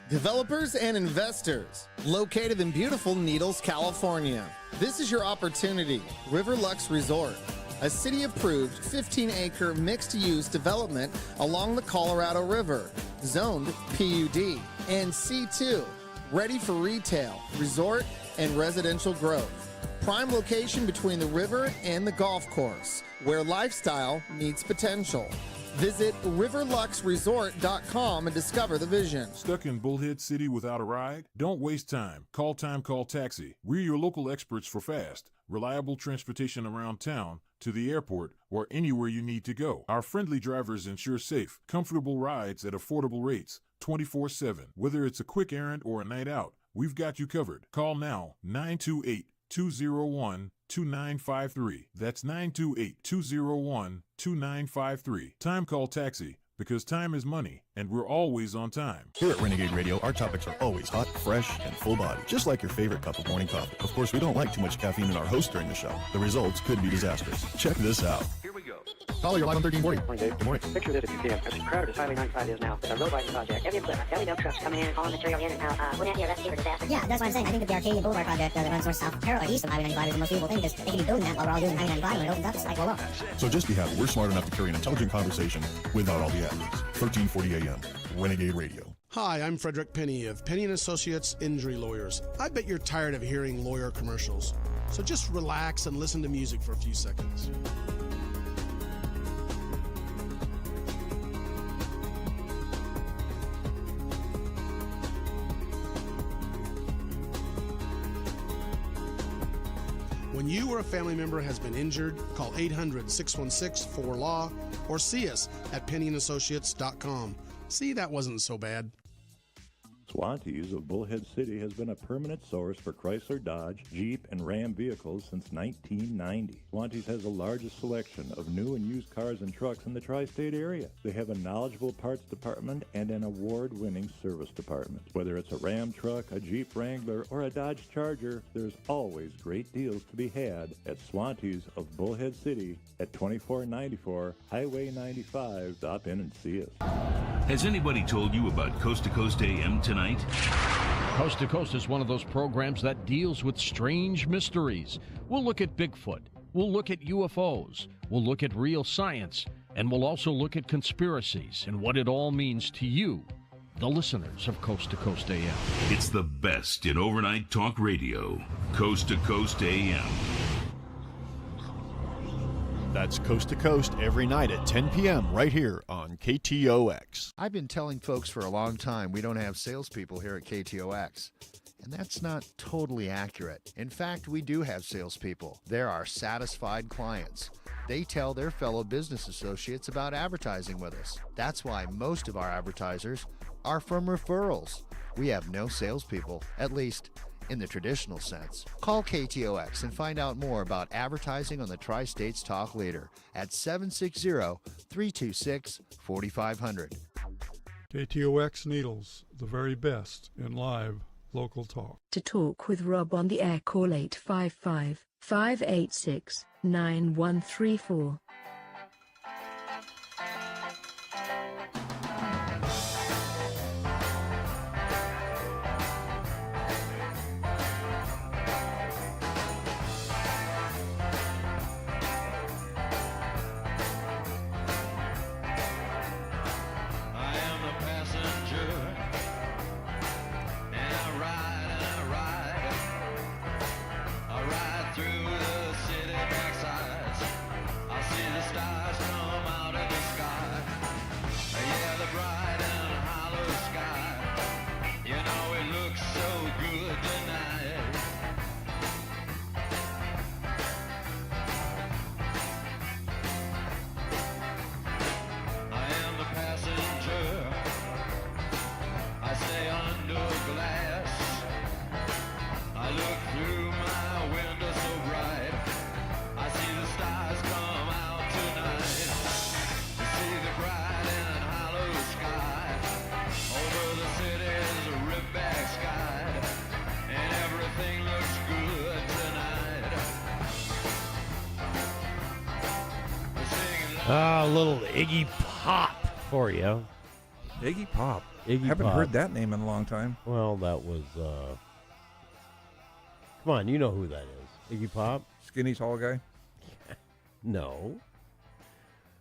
Developers and investors, located in beautiful Needles, California. This is your opportunity. Riverlux Resort, a city-approved 15-acre mixed-use development along the Colorado River, zoned PUD and C2, ready for retail, resort, and residential growth. Prime location between the river and the golf course, where lifestyle meets potential. Visit riverluxresort.com and discover the vision. Stuck in Bullhead City without a ride? Don't waste time. Call Taxi. We're your local experts for fast, reliable transportation around town, to the airport, or anywhere you need to go. Our friendly drivers ensure safe, comfortable rides at affordable rates, 24/7. Whether it's a quick errand or a night out, we've got you covered. Call now, 928-201-2953. That's 928-201-2953. Time Call Taxi, because time is money, and we're always on time. Here at Renegade Radio, our topics are always hot, fresh, and full body, just like your favorite cup of morning coffee. Of course, we don't like too much caffeine in our host during the show. The results could be disastrous. Check this out. Here we go. Caller, you're live on 1340. Morning, Dave. Good morning. Picture this if you can. As crowded as Highway 95 is now, it's a road widening project. Heavy equipment, belly dump trucks coming in, hauling material in and out. Wouldn't that be a recipe for disaster? Yeah, that's what I'm saying. I think that the Arcadia Boulevard project that runs north, south, parallel, east of Highway 95 is the most beautiful thing, because they can be building that while we're all doing Highway 95, and when it opens up, it's like, well, So just be happy we're smart enough to carry an intelligent conversation without all the adlibs. 1340 AM, Renegade Radio. Hi, I'm Frederick Penny of Penny & Associates Injury Lawyers. I bet you're tired of hearing lawyer commercials, so just relax and listen to music for a few seconds. When you or a family member has been injured, call 800-616-4LAW or see us at pennyandassociates.com. See, that wasn't so bad. Swantees of Bullhead City has been a permanent source for Chrysler, Dodge, Jeep, and Ram vehicles since 1990. Swantees has the largest selection of new and used cars and trucks in the tri-state area. They have a knowledgeable parts department and an award-winning service department. Whether it's a Ram truck, a Jeep Wrangler, or a Dodge Charger, there's always great deals to be had at Swantees of Bullhead City at 2494 Highway 95. Stop in and see us. Has anybody told you about Coast to Coast AM tonight? Coast to Coast is one of those programs that deals with strange mysteries. We'll look at Bigfoot. We'll look at UFOs. We'll look at real science. And we'll also look at conspiracies and what it all means to you, the listeners of Coast to Coast AM. It's the best in overnight talk radio. Coast to Coast AM. That's Coast to Coast every night at 10 p.m. right here on KTOX. I've been telling folks for a long time we don't have salespeople here at KTOX. And that's not totally accurate. In fact, we do have salespeople. They're our satisfied clients. They tell their fellow business associates about advertising with us. That's why most of our advertisers are from referrals. We have no salespeople, at least in the traditional sense. Call KTOX and find out more about advertising on the Tri-States Talk Leader at 760-326-4500. KTOX Needles, the very best in live local talk. To talk with Rob on the air, call 855-586-9134. A little Iggy Pop for you. Iggy Pop. Iggy Haven't Pop. heard that name in a long time. Well, that was. Come on, you know who that is. Iggy Pop? Skinny tall guy? No.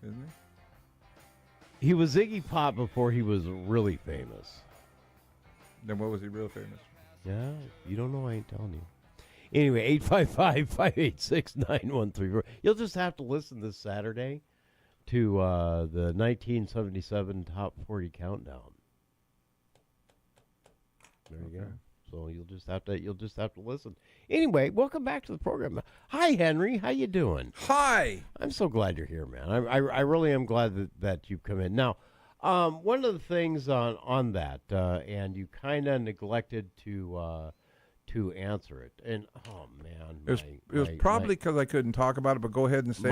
Isn't he? He was Iggy Pop before he was really famous. Then what was he real famous? Yeah, you don't know, I ain't telling you. Anyway, 855-586-9134. You'll just have to listen this Saturday to the 1977 Top 40 Countdown. There you go. So you'll just have to listen. Anyway, welcome back to the program. Hi, Henry. How you doing? Hi. I'm so glad you're here, man. I really am glad that you've come in. Now, one of the things on that, and you kind of neglected to answer it, and oh man, it was probably because I couldn't talk about it. But go ahead and say.